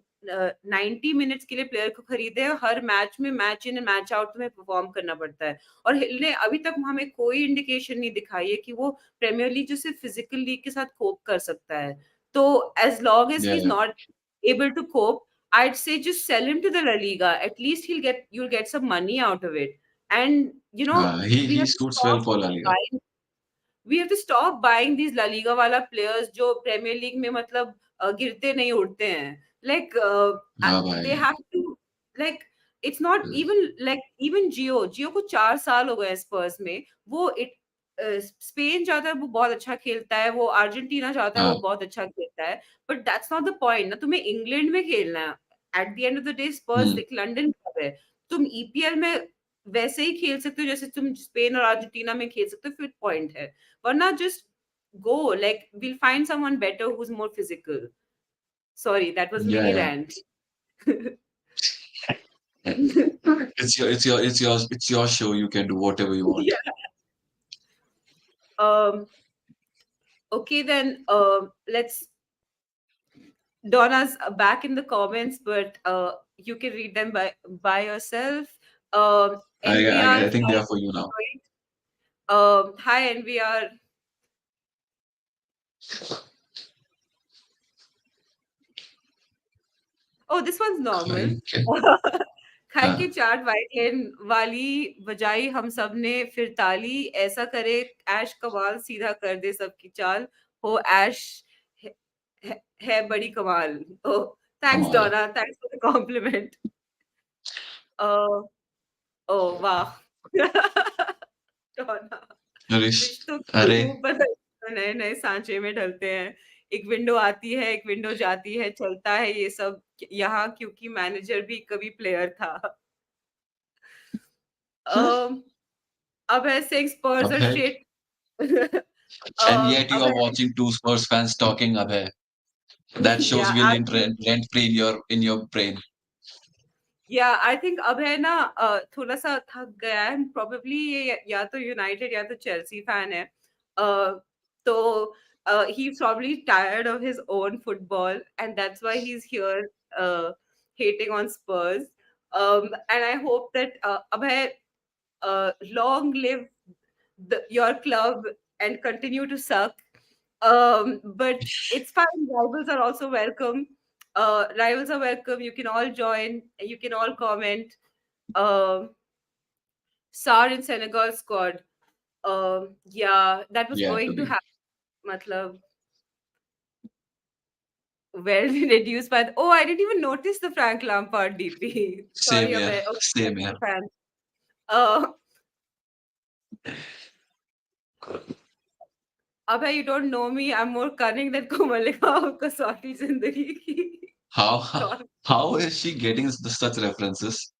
90 मिनट्स के लिए प्लेयर को खरीदे हैं। हर मैच में मैच इन मैच आउट तुम्हें परफॉर्म करना पड़ता है, और हिल ने अभी तक हमें कोई इंडिकेशन नहीं दिखाई है कि वो प्रीमियर लीग जैसे फिजिकल लीग के साथ कोप कर सकता है। तो as long as he's yeah, not able to cope, I'd say just sell him to the La Liga. At least you'll get some money out of it. And we he have to suits well stop for La Liga. buying these La Liga वाला players जो premiere league में मतलब गिरते नहीं उड़ते हैं। Like हाँ they भाई, have to, like it's not even Gio को 4 साल हो गए स्पर्स में। वो स्पेन जाता है वो बहुत अच्छा खेलता है, वो अर्जेंटीना जाता है वो हाँ, बहुत अच्छा खेलता है, but that's not the point ना, तुम्हें इंग्लैंड में खेलना है। At the end of the day Spurs hmm, एक लंदन क्लब है, तुम ईपीएल में वैसे ही खेल सकते हो जैसे तुम स्पेन और अर्जेंटीना में खेल सकते हो, फिर पॉइंट है। वरना just go, like we'll find someone better who's more physical. Sorry, that was yeah, mini yeah. rant. It's your show. You can do whatever you want. Yeah. Um, okay then, let's Donna's back in the comments, but you can read them by yourself. NVR I think they are flight for you now. destroyed. Hi NVR. Oh, this one's normal. Okay. खाई के हाँ, चाट white लेन वाली बजाई हम सब ने फिर ताली, ऐसा करे ऐश कमाल सीधा कर दे सबकी चाल, हो ऐश है बड़ी कमाल। ओह! थैंक्स कमाल है। डोना, थैंक्स फॉर द कॉम्प्लीमेंट। अ, ओह वाह! डोना, रिश रिश्तों के अरे! रूप बदल नए-नए सांचे में ढलते हैं। एक विंडो आती है, एक विंडो जाती है, चलता है ये सब यहाँ क्योंकि मैनेजर भी कभी प्लेयर था। अ, अब है सिंह स्पर्स अब और है शिट। and yet you अब are है watching two Spurs fans talking Abhay. That shows या will in absolutely. rent free in your brain. या आई थिंक अब है ना थोड़ा-सा थक गया है एंड प्रोबेबली ये या तो यूनाइटेड या तो चेल्सी फैन है। तो he is probably tired of his own football and that's why he is here hating on Spurs. And I hope that Abhay, long live your club and continue to suck. But it's fine. Rivals are also welcome. Rivals are welcome. You can all join. You can all comment. Um Sar in Senegal squad. Yeah, that was Yeah, to going to be. happen. Matlab, well reduced by. Oh, I didn't even notice the Frank Lampard DP. Same Sorry, here. Abhay. Oh, Same here. Chelsea fan. Uh, Abhay, you don't know me. I'm more cunning than Komalika of Kasauti Zindagi. How Don. how is she getting such references?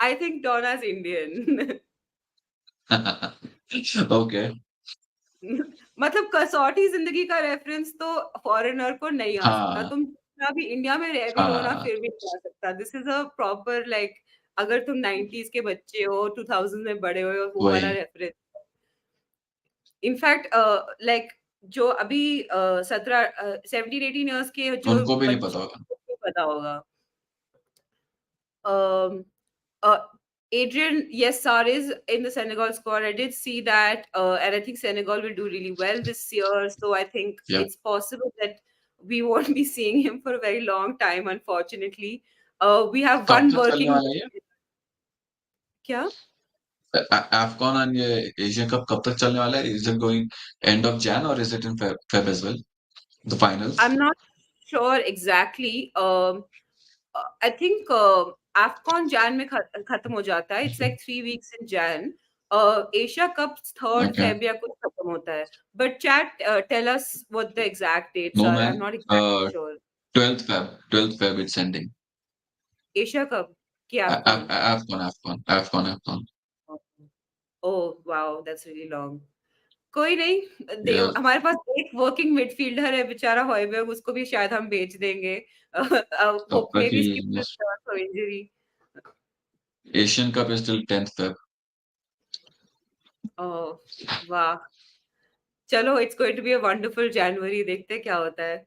I think Donna's Indian. Okay. मतलब कसौटी जिंदगी का reference तो foreigner को नहीं आ सकता। हाँ, तुम जितना भी इंडिया में रह भी लो ना हाँ, फिर भी नहीं आ सकता। This is a proper like अगर तुम 90s के बच्चे हो, 2000 में बड़े हुए हो वो वाला वही। रेफरेंस। इनफैक्ट लाइक जो अभी 17 18 इयर्स के जो उनको भी नहीं बच्चे पता होगा। को पता होगा। Um, uh, Adrian, yes, Sar is in the Senegal squad. I did see that, and I think Senegal will do really well this year. So I think Yeah. it's possible that we won't be seeing him for a very long time, unfortunately. We have कब one तक चलने working. वाला है ये? क्या? AFCON and ये Asia cup कब तक चलने वाला है? Is it going end of Jan or is it in Feb as well? The finals? I'm not sure exactly. I think AFCON Jan में खत्म हो जाता है. It's like 3 weeks in Jan. Asia Cup 3rd Okay. Feb या कुछ खत्म होता है. But chat, tell us what the exact dates No are. I'm man. not exactly sure. 12th Feb. 12th Feb it's ending. Asia Cup कि A- AFCON? AFCON. Oh wow, that's really long. कोई नहीं Yeah. हमारे पास एक working midfielder है बेचारा हॉयबर्ग उसको भी शायद हम बेच देंगे तब होप तक may he be skip from injury Asian Cup is till 10th Feb. Oh वाह चलो it's going to be a wonderful January देखते हैं क्या होता है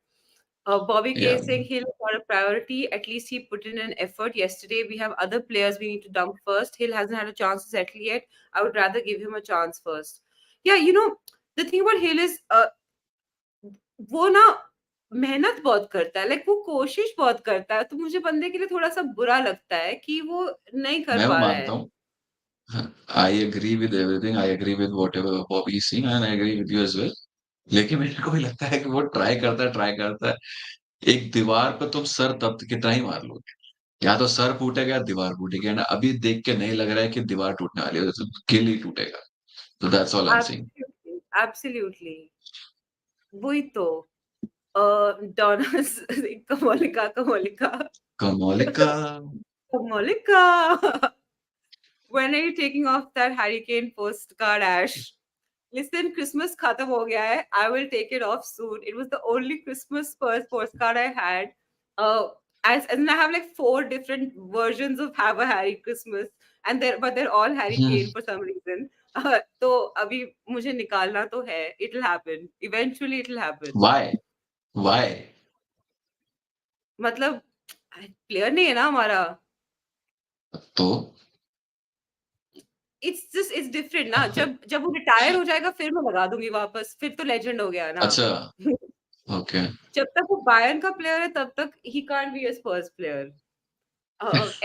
Bobby K Yeah. is saying Hill is not a priority. At least he put in an effort yesterday. We have other players we need to dump first. Hill hasn't had a chance to settle yet. I would rather give him a chance first. Yeah, the thing about Hill is वो ना मेहनत बहुत करता है like वो कोशिश बहुत करता है तो मुझे बंदे के लिए थोड़ा-सा बुरा लगता है कि वो नहीं कर मैं वो पा रहा मानता है। हूँ I agree with everything. I agree with whatever Bobby is saying, and I agree with you as well. लेकिन मेरे को भी लगता है कि वो ट्राई करता है। एक दीवार पे तुम सर तब कितना ही मार लोगे। या तो सर फूटेगा या दीवार फूटेगी ना। अभी देख के नहीं लग रहा है कि दीवार टूटने वाली है, तो गिल ही टूटेगा। So that's all I'm saying. Absolutely, absolutely वही तो अ, डोनास Komolika, Komolika, Komolika Komolika When are you taking off that hurricane postcard, Ash? Listen, Christmas khatam ho gaya hai. I will take it off soon. It was the only Christmas first postcard I had. And I have like 4 different versions of Have a Harry Christmas, but they're all Harry hmm, Kane for some reason. तो अभी मुझे निकालना तो है. It'll happen. Eventually, it'll happen. why? Why? मतलब player नहीं है ना हमारा. तो इट्स डिफरेंट ना. जब जब वो रिटायर हो जाएगा फिर मैं लगा दूंगी वापस. फिर तो लेजेंड हो गया ना. अच्छा ओके जब तक वो बायर्न का प्लेयर है तब तक he can't be a Spurs player.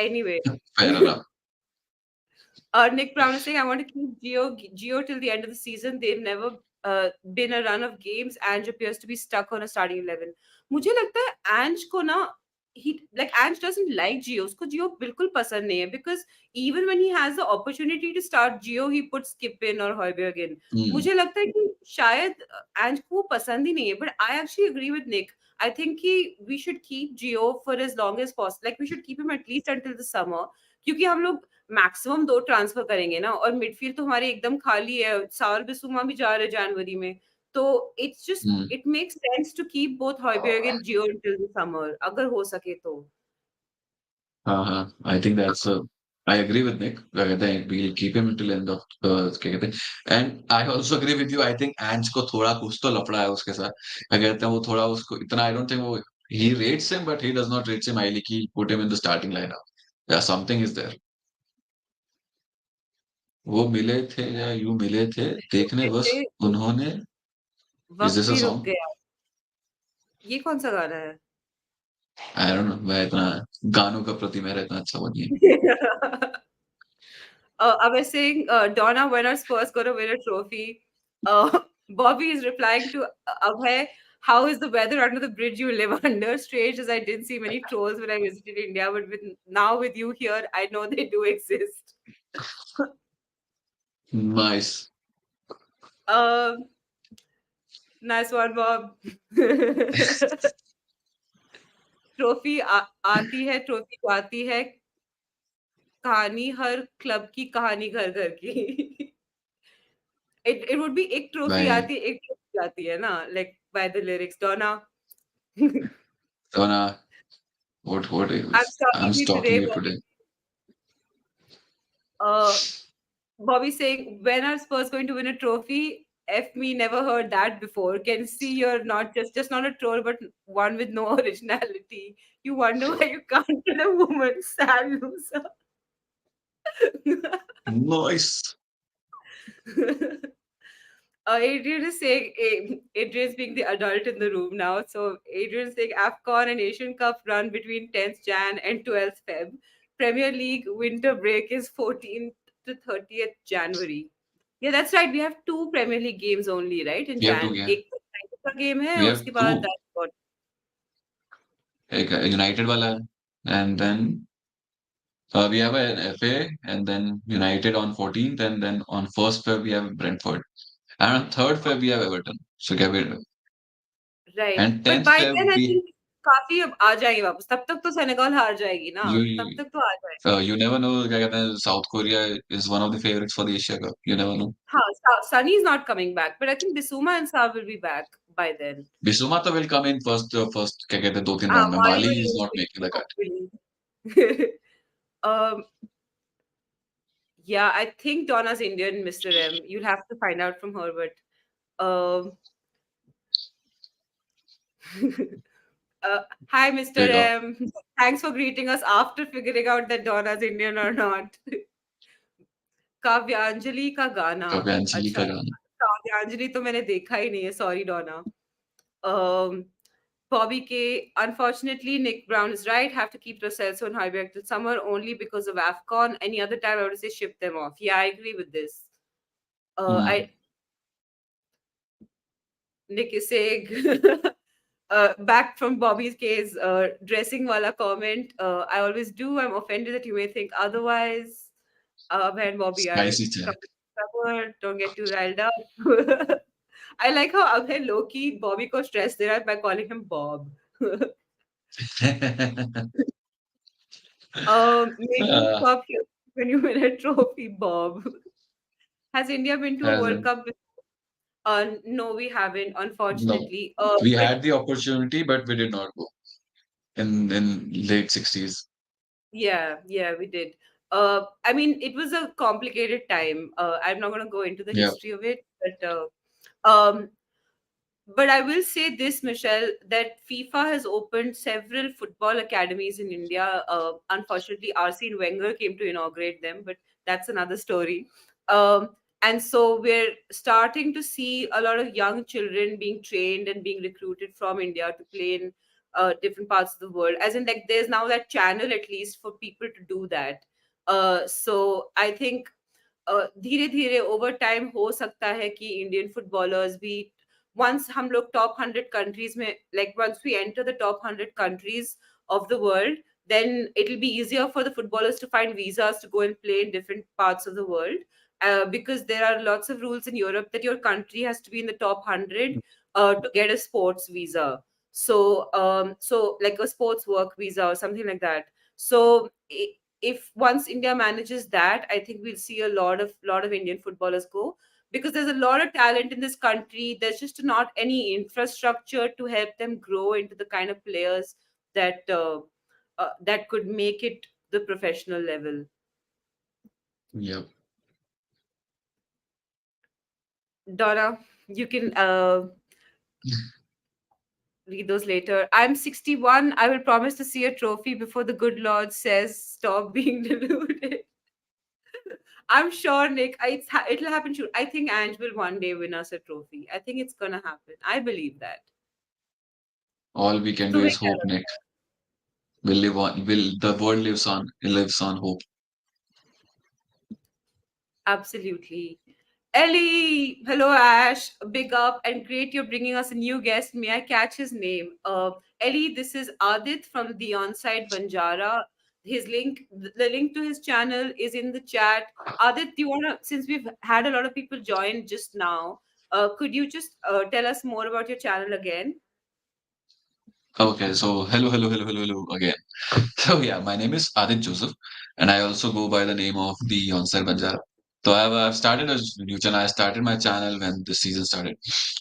Anyway fair enough. Nick Brown is saying, I want to keep Geo till the end of the season. They've never been a run of games. Ange appears to be stuck on a starting 11. मुझे लगता है Ange को ना Ange doesn't like Gio. उसको Gio बिल्कुल पसंद नहीं है, because even when he has the opportunity to start Gio, he puts Skip in or Højbjerg in. Hmm. मुझे लगता है कि शायद Ange को वो पसंद ही नहीं है. But I actually agree with Nick. I think we should keep Gio for as long as possible. Like we should keep him at least until the summer. क्योंकि हम लोग मैक्सिमम 2 ट्रांसफर करेंगे ना, और मिडफील्ड तो हमारी एकदम खाली है। सार बिसुमा भी जा रहे हैं जनवरी में। तो it's just Hmm. It makes sense to keep both Hojbjerg and Gio until the summer अगर हो सके तो। हाँ, I think I agree with Nick. क्या कहते हैं, we'll keep him until end of क्या कहते हैं, and I also agree with you. I think Ange को थोड़ा कुछ तो लफड़ा है उसके साथ। क्या कहते हैं, वो थोड़ा उसको इतना, I don't think वो he rates him, but he does not rate him highly कि put him in the starting lineup. Yeah, something is there. वो मिले थे या यूं मिले थे देखने बस जैसे उन्होंने। Is वक़्त this a भी रुक song? गया। ये कौन-सा गाना है? I don't know, मैं इतना गानों का प्रति मेरा इतना अच्छा वो नहीं है। I was saying, Donna, when are Spurs going to win a trophy? Bobby is replying to Abhay, how is the weather under the bridge you live under? Strange, as I didn't see many trolls when I visited India, but now with you here, I know they do exist. Nice. Um, nice one, Bob. Trophy आती है, trophy जाती है, कहानी हर club की, कहानी घर-घर की। It would be एक ट्रॉफी भाई आती है, एक ट्रॉफी जाती है ना, like by the lyrics, Donna. तो ना, what I'm is stalking I'm you stalking today, you Bobby. today. Uh, Bobby saying, when are Spurs going to win a trophy? F me, never heard that before. Can see you're not just not a troll, but one with no originality. You wonder why you can't get a woman, sad loser. Nice. Adrian is saying, Adrian's being the adult in the room now. So Adrian's saying AFCON and Asian Cup run between 10th Jan and 12th Feb. Premier League winter break is 14th to 30th January. Yeah, that's right. We have two Premier League games only, right? In We have two Jan. game. एक का game है, We have उसके बाद two. that's what. एक United वाला है, and then we have an FA, and then United on 14th, and then on 1st Feb we have Brentford, and on 3rd Feb we have Everton. So get it. Right. And But 10th by Feb then I we think काफी अब आ जाएगी वापस। तब तक तो Senegal हार जाएगी ना। तब you तक तो आ जाएगी। you never know. क्या कहते हैं, South Korea is one of the favorites for the Asia Cup. You never know. Huh, Sunny is not coming back, but I think Bissouma and Sav will be back by then. Bissouma will come in first क्या कहते हैं 2-3 round में. Mali Mali will is use not it, making the cut. hopefully. um, yeah, I think Donna's Indian, Mr. M. You'll have to find out from her, but hi, Mr. देखा, M. Thanks for greeting us after figuring out that Donna's Indian or not. काव्यांजलि का गाना। कप्तान अच्छा, का गाना. काव्यांजलि तो मैंने देखा ही नहीं है, sorry Dona. Um, Bobby K, unfortunately, Nick Brown is right. Have to keep Lo Celso and Højbjerg till summer only because of AFCON. Any other time, I would say ship them off. Yeah, I agree with this. Hmm. Nick is saying, back from Bobby's case, dressing wala comment. I always do. I'm offended that you may think otherwise. When Bobby are Spicy chat. covered, don't get too riled up. I like how Abhay low-key Bobby को stress दे रहा है by calling him Bob. Maybe uh, stop here when you win a trophy, Bob. Has India been to a World hasn't. Cup before? No, we haven't, No, unfortunately. we But had the opportunity, but we did not go in late 60s. yeah, we did. I mean, it was a complicated time. I'm not going to go into the Yeah. history of it, um, but I will say this, Michelle, that FIFA has opened several football academies in India. Unfortunately, Arsene Wenger came to inaugurate them, but that's another story. Um, and so we're starting to see a lot of young children being trained and being recruited from India to play in different parts of the world. As in, like, there's now that channel at least for people to do that. So I think धीरे-धीरे over time हो सकता है कि Indian footballers भी once हम लोग top 100 countries में like once we enter the top 100 countries of the world, then it will be easier for the footballers to find visas to go and play in different parts of the world. Because there are lots of rules in Europe that your country has to be in the top 100 to get a sports visa. So like a sports work visa or something like that. So if once India manages that, I think we'll see a lot of Indian footballers go, because there's a lot of talent in this country. There's just not any infrastructure to help them grow into the kind of players that could make it the professional level. Yep. Donna, you can read those later. I'm 61. I will promise to see a trophy before the good Lord says stop being deluded. I'm sure, Nick. It'll happen. Sure. I think Ange will one day win us a trophy. I think it's gonna happen. I believe that. All we can do तुम्हें is क्या hope, Nick. लगता है? Will live on. Will the world lives on? It lives on hope. Absolutely. Ellie, hello Ash, big up and great you're bringing us a new guest. May I catch his name? Ellie, this is Adit from the Onside Banjara. His link, the link to his channel is in the chat. Adit, do you wanna, since we've had a lot of people join just now, could you just tell us more about your channel again? Okay, so hello again. So yeah, my name is Adit Joseph, and I also go by the name of the Onsar Banjara. So I've started a new channel. I started my channel when the season started,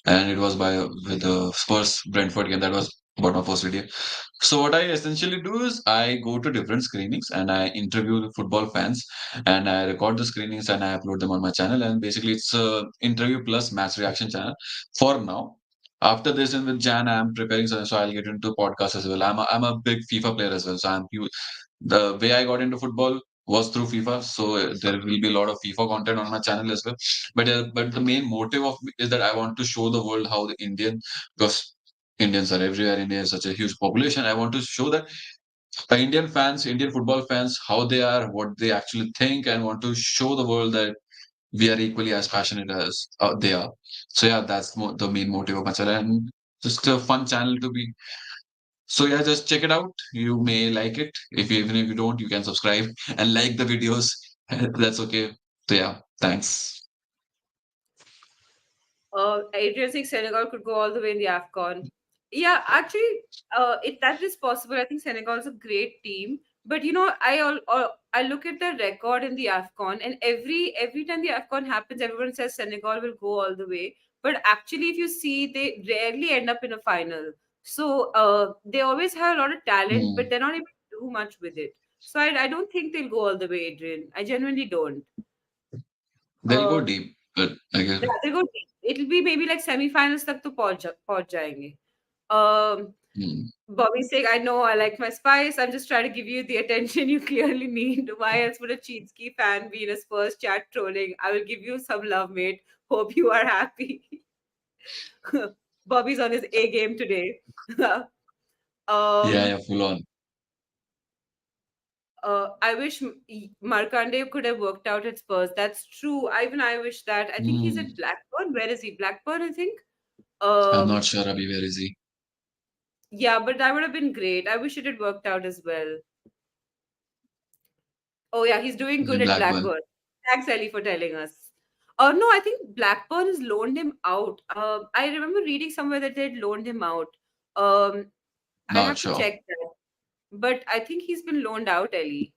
and it was by with the Spurs Brentford game. That was about my first video. So what I essentially do is I go to different screenings and I interview the football fans, and I record the screenings and I upload them on my channel. And basically, it's a interview plus match reaction channel for now. After this, and with Jan, I'm preparing something, so I'll get into podcast as well. I'm a big FIFA player as well, so I'm huge. The way I got into football was through FIFA, so there will be a lot of FIFA content on my channel as well. But the main motive of is that I want to show the world how the Indian, because Indians are everywhere. India is such a huge population. I want to show that Indian fans, Indian football fans, how they are, what they actually think, and want to show the world that we are equally as passionate as they are. So yeah, that's the main motive of my channel, and just a fun channel to be. So yeah, just check it out. You may like it. Even if you don't, you can subscribe and like the videos. That's okay. So yeah, thanks. Adrian thinks Senegal could go all the way in the AFCON. Yeah, actually, that is possible. I think Senegal is a great team, but I look at the record in the AFCON, and every time the AFCON happens, everyone says Senegal will go all the way. But actually, if you see, they rarely end up in a final. So they always have a lot of talent, but Hmm. they're not able to do much with it. So I don't think they'll go all the way, Adrian. I genuinely don't. They'll go Uh, deep, but I guess. yeah, they'll go deep. It'll be maybe like semi-finals तक तो पहुंच जाएंगे. Um, Hmm. Bobby saying, I know I like my spice. I'm just trying to give you the attention you clearly need. Why else would a Cheatski fan be in a Spurs chat trolling? I will give you some love, mate. Hope you are happy. Bobby's on his A game today. Yeah, um, yeah, full on. I wish Markande could have worked out at Spurs. That's true. Even I wish that. I think he's Hmm. at Blackburn. Where is he? Blackburn, I think. I'm not Um, sure, Abhi, where is he? yeah, but that would have been great. I wish it had worked out as well. Oh yeah, he's doing He's good in at Blackburn. Blackburn. Thanks, Ellie, for telling us. No, I think Blackburn has loaned him out. I remember reading somewhere that they'd loaned him out. Um, I'll Not have to sure. check that. But I think he's been loaned out, Ellie.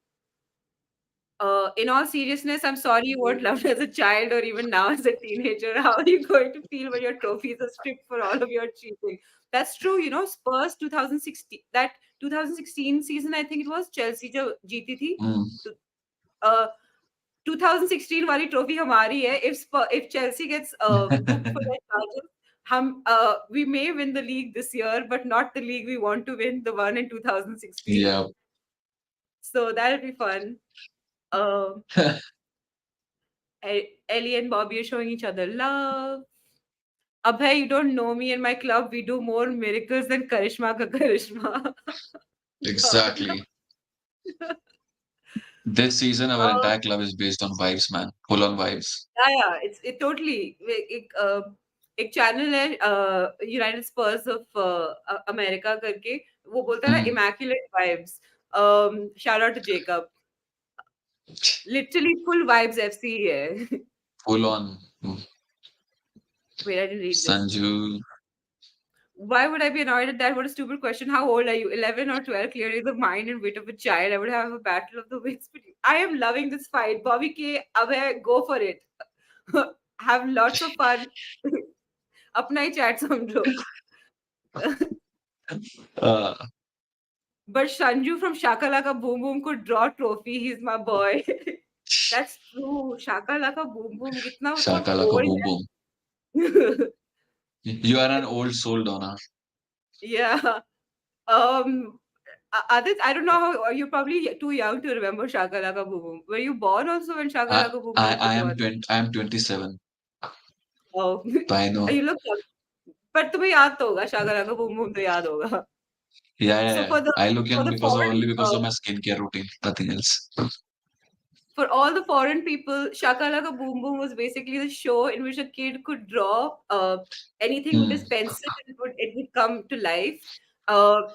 In all seriousness, I'm sorry you weren't loved as a child or even now as a teenager. How are you going to feel when your trophies are stripped for all of your cheating? That's true. Spurs 2016, that 2016 season, I think it was Chelsea जो जीती थी. Hmm. Uh, 2016 वाली trophy हमारी है. If Chelsea gets booked for their charges, we may win the league this year, but not the league we want to win, the one in 2016. Yeah. So that'll be fun. Um, Ellie and Bobby are showing each other love. Abhay, you don't know me and my club. We do more miracles than Karishma ka Karishma. God. Exactly. This season, our Uh, entire club is based on vibes, man. Full on vibes. yeah, it's it totally. एक channel है United Spurs of America करके वो बोलता है ना Mm. Immaculate vibes shout out to Jacob literally full vibes FC है Full on. wait I didn't read this Sanju. why would I be annoyed at that what a stupid question how old are you 11 or 12 clearly the mind and wit of a child I would have a battle of the wits but I am loving this fight Bobby K abhay go for it have lots of fun अपना ही chat समझो Uh, But Sanju from Shakalaka Boom Boom could draw trophy. He's my boy. That's true. Shakalaka Boom Boom कितना मतलब Shakalaka old boom boom. है. You are an old soul, Donna. Yeah. Um. Adit, I don't know how you're probably too young to remember Shakalaka Boom Boom. Were you born also when I, Shakalaka Boom Boom I, was I am on? 20, I am 27. Oh, I know. you look young. पर तुम्हें याद तो होगा Shakalaka boom boom तो याद होगा. Yeah, yeah, So yeah. I look for young the because of, foreign only because of my skincare routine. Nothing else. for all the foreign people, Shakalaka Boom Boom was basically the show in which a kid could draw anything with Hmm. his pencil and it would come to life.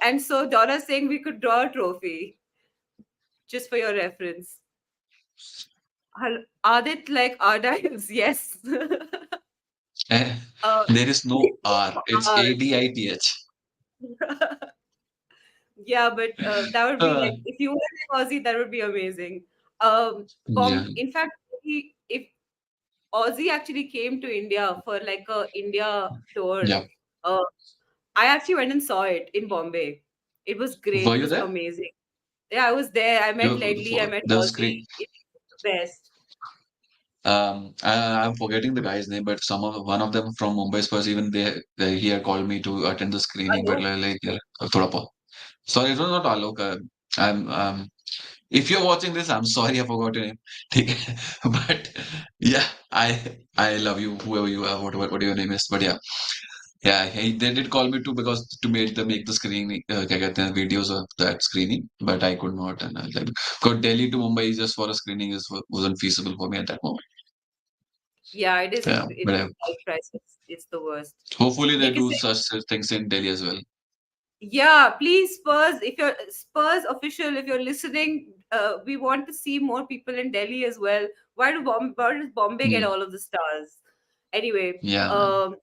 And so Donna's saying we could draw a trophy, just for your reference. Adit like Ardiles, yes. Eh, uh, there is no R. It's R. ADITH. Yeah, but that would be Uh, like if you were like Aussie, that would be amazing. yeah, In fact, if Aussie actually came to India for like a India tour. yeah. Uh, I actually went and saw it in Bombay. It was great. Were It you was there? amazing. Yeah, I was there. I met Ledley. I met The screen. Aussie. It was the best. I'm forgetting the guy's name, but one of them from Mumbai Spurs, even they he had called me to attend the screening, but Hello. yeah, thoda sorry, it was not Alok. I'm if you're watching this, I'm sorry I forgot your name. ठीक है? But yeah, I love you, whoever you are, whatever your name is. But yeah, yeah, they did call me too because to make the screening, क्या कहते हैं, videos of that screening, but I could not. And I was like, because Delhi to Mumbai just for a screening wasn't feasible for me at that moment. Yeah, it is. Yeah, It but is high prices. It's the worst. hopefully they Nick is do saying, such things in Delhi as well. yeah, please Spurs. If you're Spurs official, if you're listening, we want to see more people in Delhi as well. Why does Bombay get Hmm. all of the stars? Anyway, Yeah, man.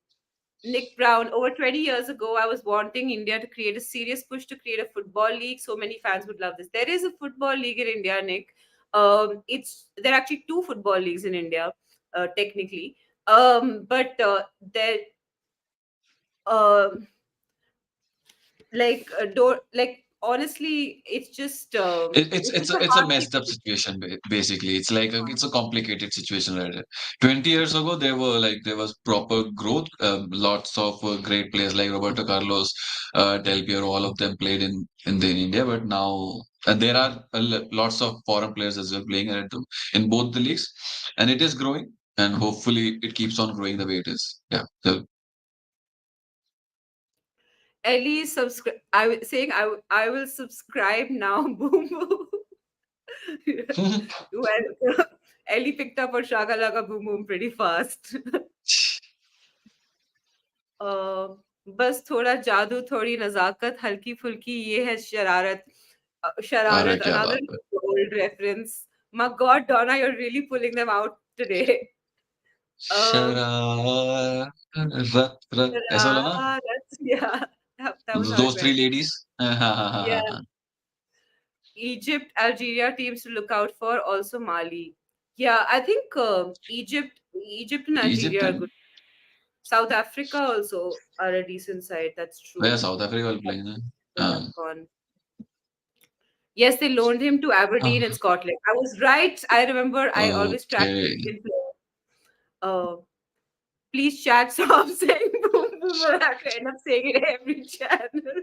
Nick Brown, over 20 years ago, I was wanting India to create a serious push to create a football league. So many fans would love this. There is a football league in India, Nick. It's there are actually two football leagues in India, technically. But there, uh, don't like honestly, it's just It's it's it's just a a, it's a hard thing messed up to situation basically. It's like it's a complicated situation right there. 20 years ago there was proper growth, lots of great players like Roberto Carlos, Del Piero, all of them played in India, but now and there are lots of foreign players as well playing in both the leagues, and it is growing, and hopefully it keeps on growing the way it is. Yeah. So, Ellie subscribe. I will subscribe now. Boom boom. Well, Ellie picked up on Shaka Laka Boom Boom pretty fast. अ, बस थोड़ा जादू, थोड़ी नज़ाकत, हल्की-फुल्की ये है शरारत. अरे Shararat, क्या another बात है. old reference. My God, Donna, you're really pulling them out today. Um, शरारत ऐसा बोला ना. Shararat, yeah, that was how it Those three went. ladies. Yeah, Egypt, Algeria teams to look out for, also Mali. Yeah, I think Egypt and Egypt Algeria are and good. South Africa also are a decent side. That's where true. South Africa will play. No? The AFCON. Yes, they loaned him to Aberdeen in Uh, Scotland. I was right. I remember I always track okay. Indian players. Uh, please chat stop saying boom boom or I have to end up saying it every channel.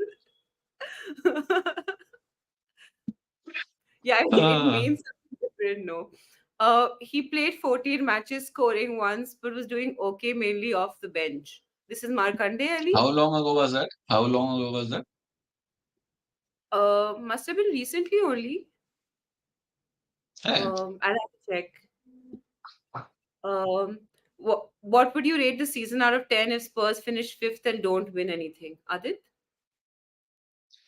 Yeah, it Uh, means something different, no. He played 14 matches, scoring once, but was doing okay mainly off the bench. This is Markande Ali. how long ago was that? How long ago was that? Must have been recently only. है। I'll have to check. Um, what would you rate the season out of 10 if Spurs finish fifth and don't win anything? Adit?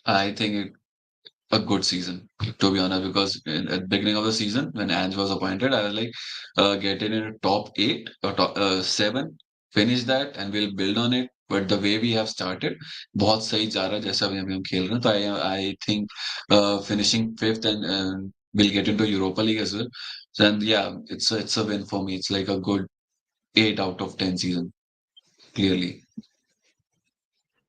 I think a good season, to be honest, because at the beginning of the season, when Ange was appointed, I was like, get in a top eight or top seven, finish that, and we'll build on it. But the way we have started, बहुत सही जा रहा है जैसा अभी हम खेल रहे हैं. तो I think finishing fifth and we'll get into Europa League as well. And yeah, it's a win for me. It's like a good 8 out of 10 season, clearly.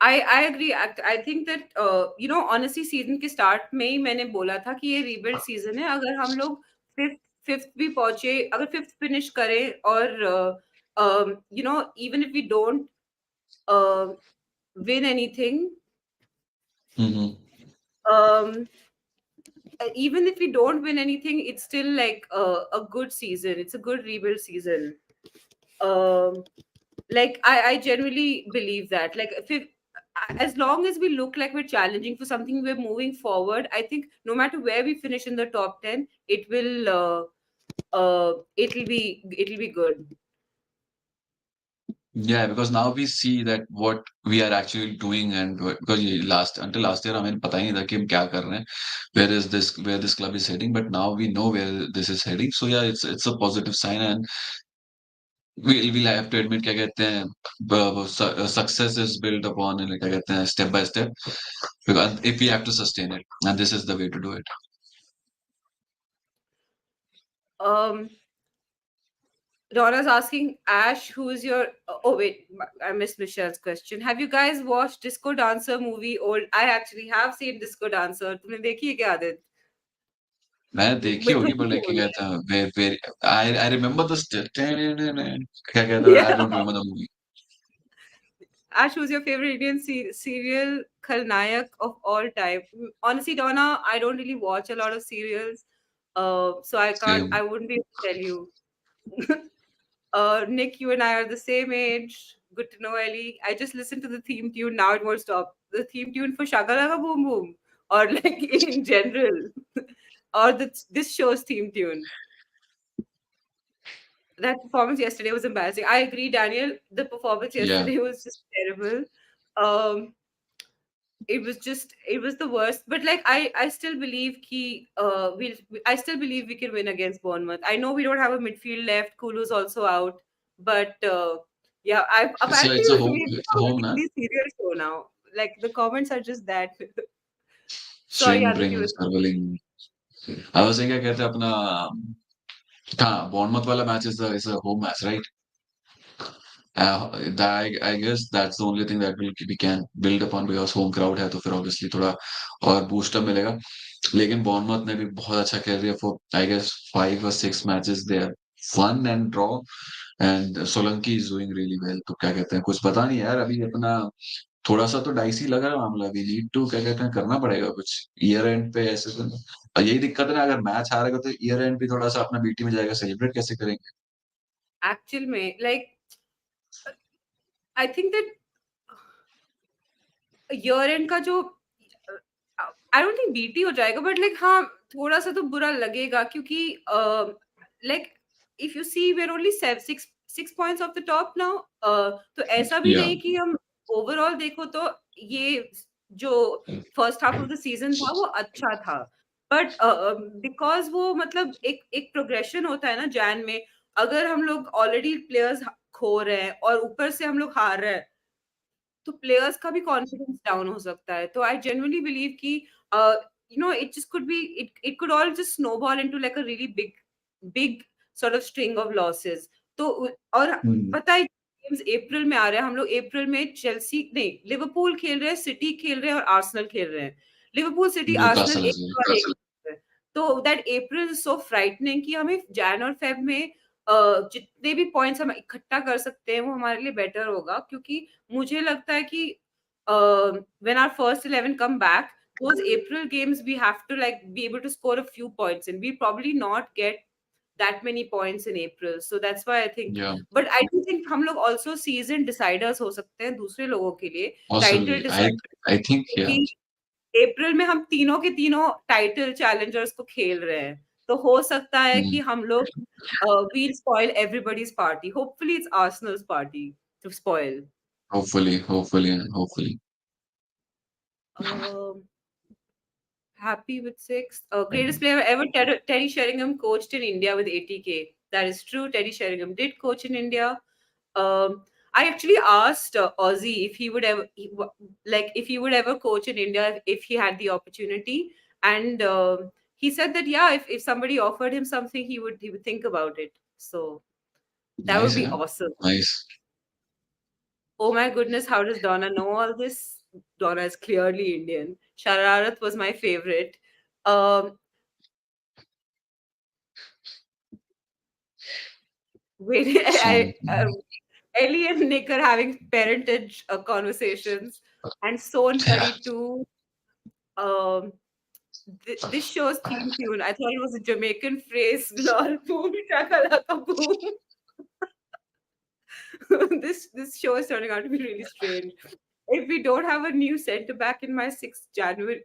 I agree. I think that honestly season के start में ही मैंने बोला था कि ये rebuild season है. अगर हम लोग फिफ्थ फिफ्थ भी पहुंचे, अगर फिफ्थ फिनिश करें और even if we don't uh, win anything, Mm-hmm. um, even if we don't win anything, it's still like a good season. It's a good rebuild season. Um, like I genuinely believe that. Like as long as we look like we're challenging for something, we're moving forward. I think no matter where we finish in the top 10, it'll be good. Yeah, because now we see that what we are actually doing and because until last year हमें पता ही नहीं था कि हम क्या कर रहे हैं, where this club is heading, but now we know where this is heading. So yeah, it's a positive sign and we'll have to admit क्या कहते हैं success is built upon क्या कहते हैं step by step because if we have to sustain it and this is the way to do it. Um, Donna's asking Ash, who's your? Oh wait, I missed Michelle's question. Have you guys watched Disco Dancer movie? Old, I actually have seen Disco Dancer. तुमने देखी है क्या आदित? मैं देखी With होगी पर Pratik like क्या only. कहते हैं I remember the क्या कहते हैं I Yeah. don't remember the movie. Ash, who's your favorite Indian serial Khalnayak of all time? Honestly, Donna, I don't really watch a lot of serials, so Same. I wouldn't be able to tell you. Nick, you and I are the same age. Good to know, Ellie. I just listened to the theme tune. Now it won't stop. The theme tune for Shagalaga Boom Boom, or like in general, or this show's theme tune. That performance yesterday was embarrassing. I agree, Daniel. The performance Yeah. yesterday was just terrible. Um, it was the worst. But like I still believe I still believe we can win against Bournemouth. I know we don't have a midfield left. Kulu's also out, but yeah, I apparently It's a home we've it's a become a home na. really serious show now. Like the comments are just that. Sorry, String Aditya. brings Carveling. I was saying क्या कहते हैं अपना हाँ Bournemouth वाला match is a home match, right? I guess that's the only thing that we can build upon because home crowd है तो फिर obviously थोड़ा और boost up मिलेगा. लेकिन Bournemouth ने भी बहुत अच्छा खेल रही है for I guess 5 or 6 matches they have won and draw and Solanki is doing really well. तो क्या कहते हैं कुछ पता नहीं यार अभी अपना थोड़ा सा तो डाइसी लग रहा है मामला. वी नीड टू क्या कहते हैं करना पड़ेगा कुछ ईयर एंड पे ऐसे तो और यही दिक्कत है ना अगर मैच हारेगा तो ईयर एंड भी थोड़ा सा अपना बीटी में जाएगा सेलिब्रेट कैसे करेंगे. Actual में like I think that year and का जो आई डोंट थिंक बीटी हो जाएगा बट लाइक हाँ थोड़ा सा तो बुरा लगेगा क्योंकि like if you see we are only 6 points off the top now तो ऐसा भी या नहीं कि हम ओवरऑल देखो तो ये जो first half of the season था वो अच्छा था बट बिकॉज वो मतलब एक प्रोग्रेशन होता है ना जैन में अगर हम लोग ऑलरेडी प्लेयर्स खो रहे हैं और ऊपर से हम लोग हार रहे हैं तो प्लेयर्स का भी कॉन्फिडेंस डाउन हो सकता है तो आई जेन्युइनली बिलीव कि it just could be it could all just snowball into like a really big sort of string of losses तो और पता है गेम्स अप्रैल में आ रहे हैं हम लोग अप्रैल में चेल्सी नहीं लिवरपूल खेल रहे हैं सिटी खेल रहे हैं और आर्सेनल खेल रहे हैं लिवरपूल सिटी आर्सेनल न्यूकासल एक एज वेल. और एक तो that April is so frightening कि हमें जैन और फेब में जितने भी पॉइंट्स हम इकट्ठा कर सकते हैं वो हमारे लिए बेटर होगा क्योंकि मुझे लगता है कि when our first 11 come back those April games we have to like be able to score a few points and we probably not get that many points in April so that's why I think या but I do think हम लोग also season deciders हो सकते हैं दूसरे लोगों के लिए possibly title decide I think या क्योंकि अप्रैल में हम तीनों के तीनों टाइटल चैलेंजर्स को खेल रहे हैं तो हो सकता है Hmm. कि हम लोग we'll spoil everybody's party. Hopefully, it's Arsenal's party to spoil. Hopefully. Um, Happy with sixth. Greatest player ever, Teddy Sheringham coached in India with 80K. That is true. Teddy Sheringham did coach in India. I actually asked Ozzy if he would ever, like, if he would ever coach in India if he had the opportunity, and he said that yeah, if somebody offered him something, he would think about it. So that would Nice, be yeah. awesome. Nice. Oh my goodness, how does Donna know all this? Donna is clearly Indian. Shararat was my favorite. Um, Wait, Song. Ellie and Nick are having parentage conversations, and Son Yeah. Puri too. Um, this show's theme tune, I thought it was a Jamaican phrase. Lol, boom, shakalaka, boom. This show is turning out to be really strange. If we don't have a new centre back in my 6th January,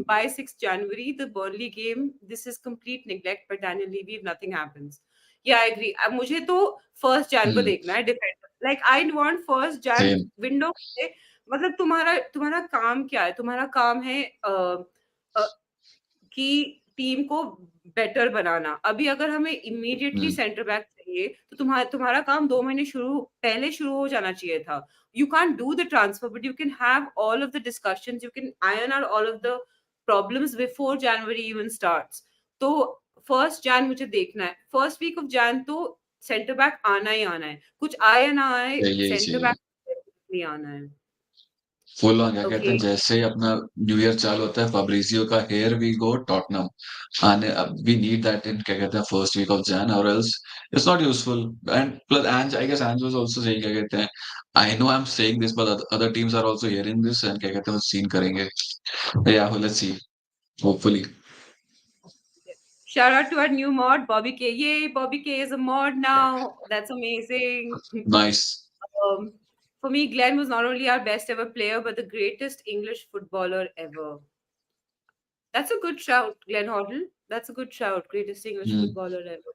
by 6th January, the Burnley game, this is complete neglect by Daniel Levy if nothing happens. Yeah, I agree. मुझे तो 1st Jan को Hmm. देखना है defender. Like I want 1st Jan Same. Window पे. मतलब तुम्हारा तुम्हारा काम क्या है? तुम्हारा काम है अ, कि टीम को बेटर बनाना। अभी अगर हमें इमीडिएटली Hmm. सेंटर बैक चाहिए, तो तुम्हारा काम 2 महीने पहले शुरू हो जाना चाहिए था। You can't do the transfer, but you can have all of the discussions, you can iron out all of the problems before January even starts. तो 1st Jan मुझे देखना है। फर्स्ट वीक ऑफ Jan तो centre back आना ही आना है। कुछ आए ना आए, यही सेंटर चाहिए। बैक डेफिनिटली आना है। फुल ऑन क्या कहते ओके। हैं, जैसे ही अपना न्यू ईयर चालू होता है, फब्रिजियो का हेयर वी गो टॉटनम आने, वी नीड दैट इन क्या कहते हैं फर्स्ट वीक ऑफ जैन, और else it's not useful. And plus and I guess Ange was also saying क्या कहते हैं, I know I am saying this but other teams are also hearing this and क्या कहते हैं वो scene करेंगे। या let's see, hopefully. Shout out to our new mod, Bobby K. Yay, Bobby K is a mod now. That's amazing. Nice. um, for me, Glenn was not only our best ever player, but the greatest English footballer ever. That's a good shout, Glenn Hoddle. That's a good shout. Greatest English footballer ever.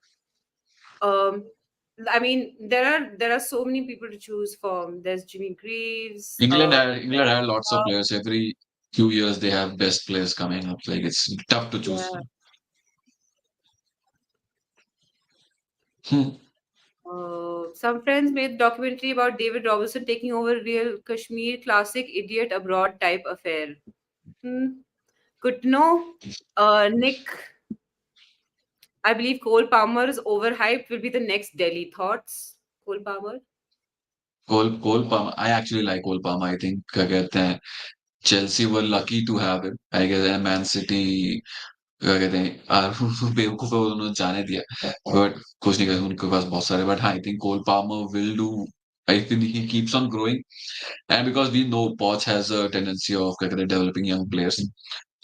I mean, there are so many people to choose from. There's Jimmy Greaves. England had lots of players. Every few years they have best players coming up. Like it's tough to choose. Yeah. Hmm. Some friends made a documentary about David Robertson taking over real Kashmir classic idiot abroad type affair. Hmm. Good to know. Nick, I believe Cole Palmer is overhyped. Will be the next Delhi thoughts. Cole Palmer. Cole Palmer. I actually like Cole Palmer. I think क्या कहते हैं Chelsea were lucky to have him. I guess Man City क्या कहते हैं बेवकूफ है उन्होंने जाने दिया, बट कुछ नहीं कर उनके पास बहुत सारे, but I think Cole Palmer will do. I think he keeps on growing and because we know Poch has a tendency of क्या कहते हैं डेवलपिंग यंग प्लेयर्स,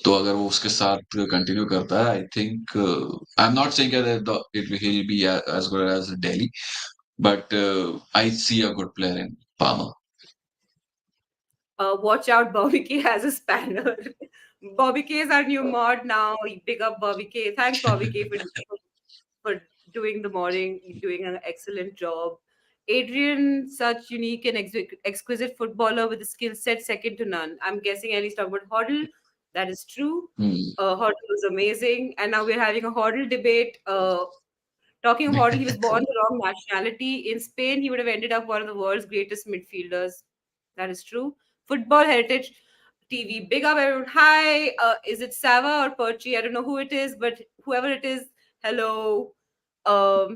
तो अगर वो उसके साथ कंटिन्यू करता है, I think I am not saying that it will be as good as Dele, but I see a good player in Palmer. Watch out, Bobby K has a spanner. Bobby K is our new mod now. Big up Bobby K. Thanks, Bobby K, for doing the modding, doing an excellent job. Adrian, such unique and exquisite footballer with a skill set second to none. I'm guessing Ellie's talking about Hoddle. That is true. Hoddle was amazing. And now we're having a Hoddle debate. Talking of Hoddle, he was born the wrong nationality. In Spain, he would have ended up one of the world's greatest midfielders. That is true. Football Heritage TV. Big up, everyone. Hi. Is it Sava or Perchi? I don't know who it is, but whoever it is, hello. Um,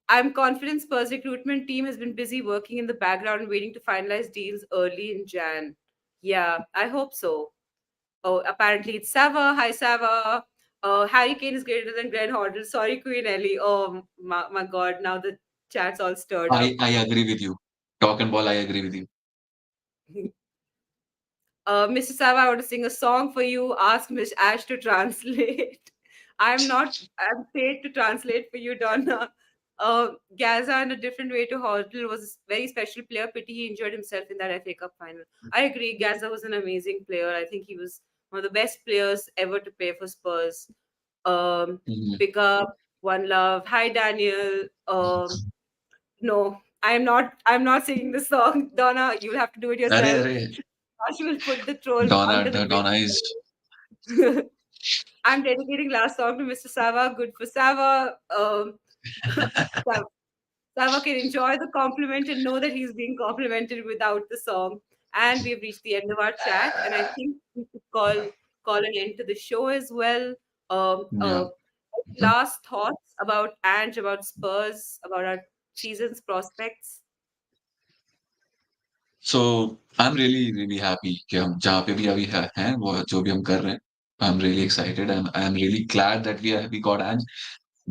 I'm confident Spurs recruitment team has been busy working in the background, waiting to finalize deals early in Jan. Yeah, I hope so. Oh, apparently it's Sava. Hi, Sava. Harry Kane is greater than Glenn Hoddle. Sorry, Queen Ellie. Oh, my God. Now the chat's all stirred up. I agree with you. Talk and ball, I agree with you. Mr. Sava, I want to sing a song for you. Ask Miss Ash to translate. I'm paid to translate for you, Donna. Gaza, in a different way to Hoddle, was a very special player. Pity he injured himself in that FA Cup final. I agree. Gaza was an amazing player. I think he was one of the best players ever to play for Spurs. Mhm. Pick Up, One Love. Hi, Daniel. No, I'm not singing the song. Donna, you'll have to do it अरे yourself. अरे Josh will put the troll Donna under the bridge. Donna is I'm dedicating last song to Mr. Sava. Good for Sava. Sav- Sava can enjoy the compliment and know that he's being complimented without the song. And we've reached the end of our chat, and I think we could call an end to the show as well. Um, yeah. uh, Last thoughts about Ange, about Spurs, about our season's prospects. So I'm really happy कि हम जहाँ पे भी अभी हैं वो जो भी हम कर रहे हैं I'm really excited and I'm really glad that we got Ange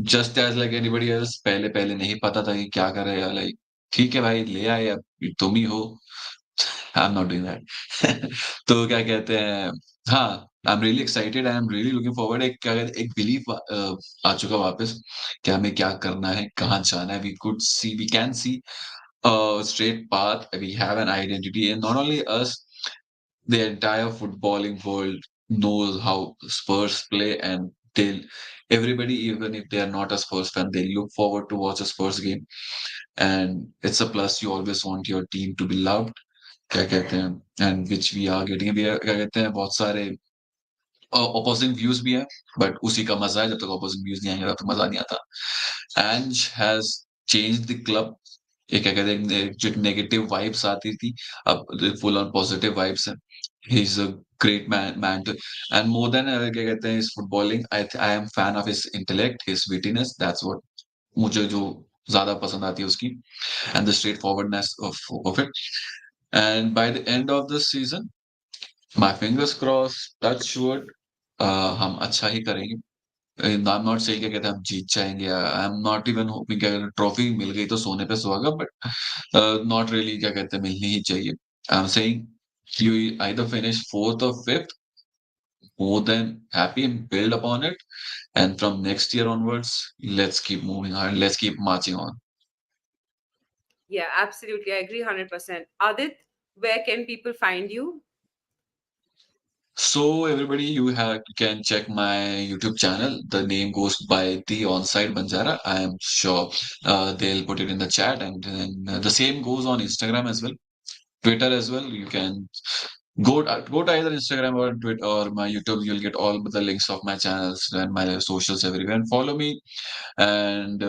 just as like anybody else पहले पहले नहीं पता था कि क्या करेगा like ठीक है भाई ले आए अब तुम ही हो I'm not doing that तो क्या कहते हैं हाँ I'm really excited I'm really looking forward एक क्या कहते हैं एक belief आ चुका वापस कि हमें क्या करना है कहाँ जाना है we can see a straight path. We have an identity, and not only us, the entire footballing world knows how Spurs play, and everybody, even if they are not a Spurs fan, they look forward to watch a Spurs game, and it's a plus. You always want your team to be loved. क्या कहते हैं and which we are getting we are क्या कहते हैं बहुत सारे opposing views भी हैं but उसी का मजा है जब तक opposing views नहीं आएंगे तब तक मजा नहीं आता Ange has changed the club ये क्या कहते हैं जो नेगेटिव वाइब्स आती थी अब फुल ऑन पॉजिटिव वाइब्स है he is a great man and more than क्या कहते हैं इस footballing I am fan of his intellect his wittiness that's what मुझे जो ज्यादा पसंद आती है उसकी and the straight forwardness of it and by the end of the season my fingers cross touch wood हम अच्छा ही करेंगे आई एम नॉट सेइंग क्या कहते हैं हम जीत जाएंगे आई एम नॉट इवन होपिंग कि अगर ट्रॉफी मिल गई तो सोने पे सुहागा बट नॉट रियली क्या कहते हैं मिलनी ही चाहिए आई am saying you either finish fourth or fifth more than happy and build upon it and from next year onwards let's keep moving on let's keep marching on. Yeah, absolutely. I agree 100%. Adit, where can people find you? So everybody, you can check my YouTube channel. The name goes by The Onside Banjara. I am sure they'll put it in the chat, and then the same goes on Instagram as well, Twitter as well. You can go to either Instagram or Twitter or my YouTube. You'll get all the links of my channels and my socials everywhere. And follow me and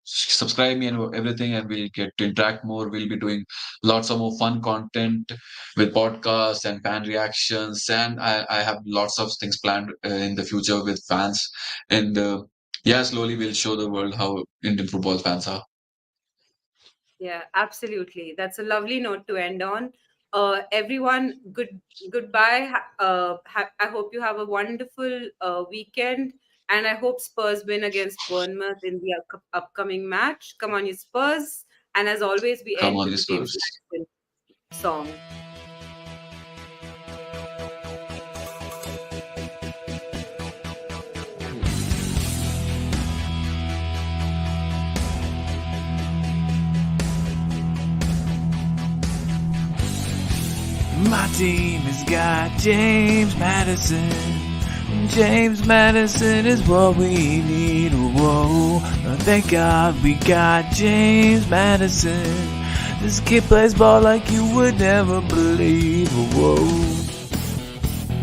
subscribe me and everything and we'll get to interact more. We'll be doing lots of more fun content with podcasts and fan reactions and I have lots of things planned in the future with fans and yeah, slowly we'll show the world how Indian football fans are. Yeah, absolutely. That's a lovely note to end on. Everyone, goodbye. I hope you have a wonderful weekend, and I hope Spurs win against Bournemouth in the upcoming match. Come on, you Spurs! And as always, we Come end on, with the the James Spurs. Madison song. My team has got James Madison. James Madison is what we need. Whoa, thank God we got James Madison. This kid plays ball like you would never believe. Whoa.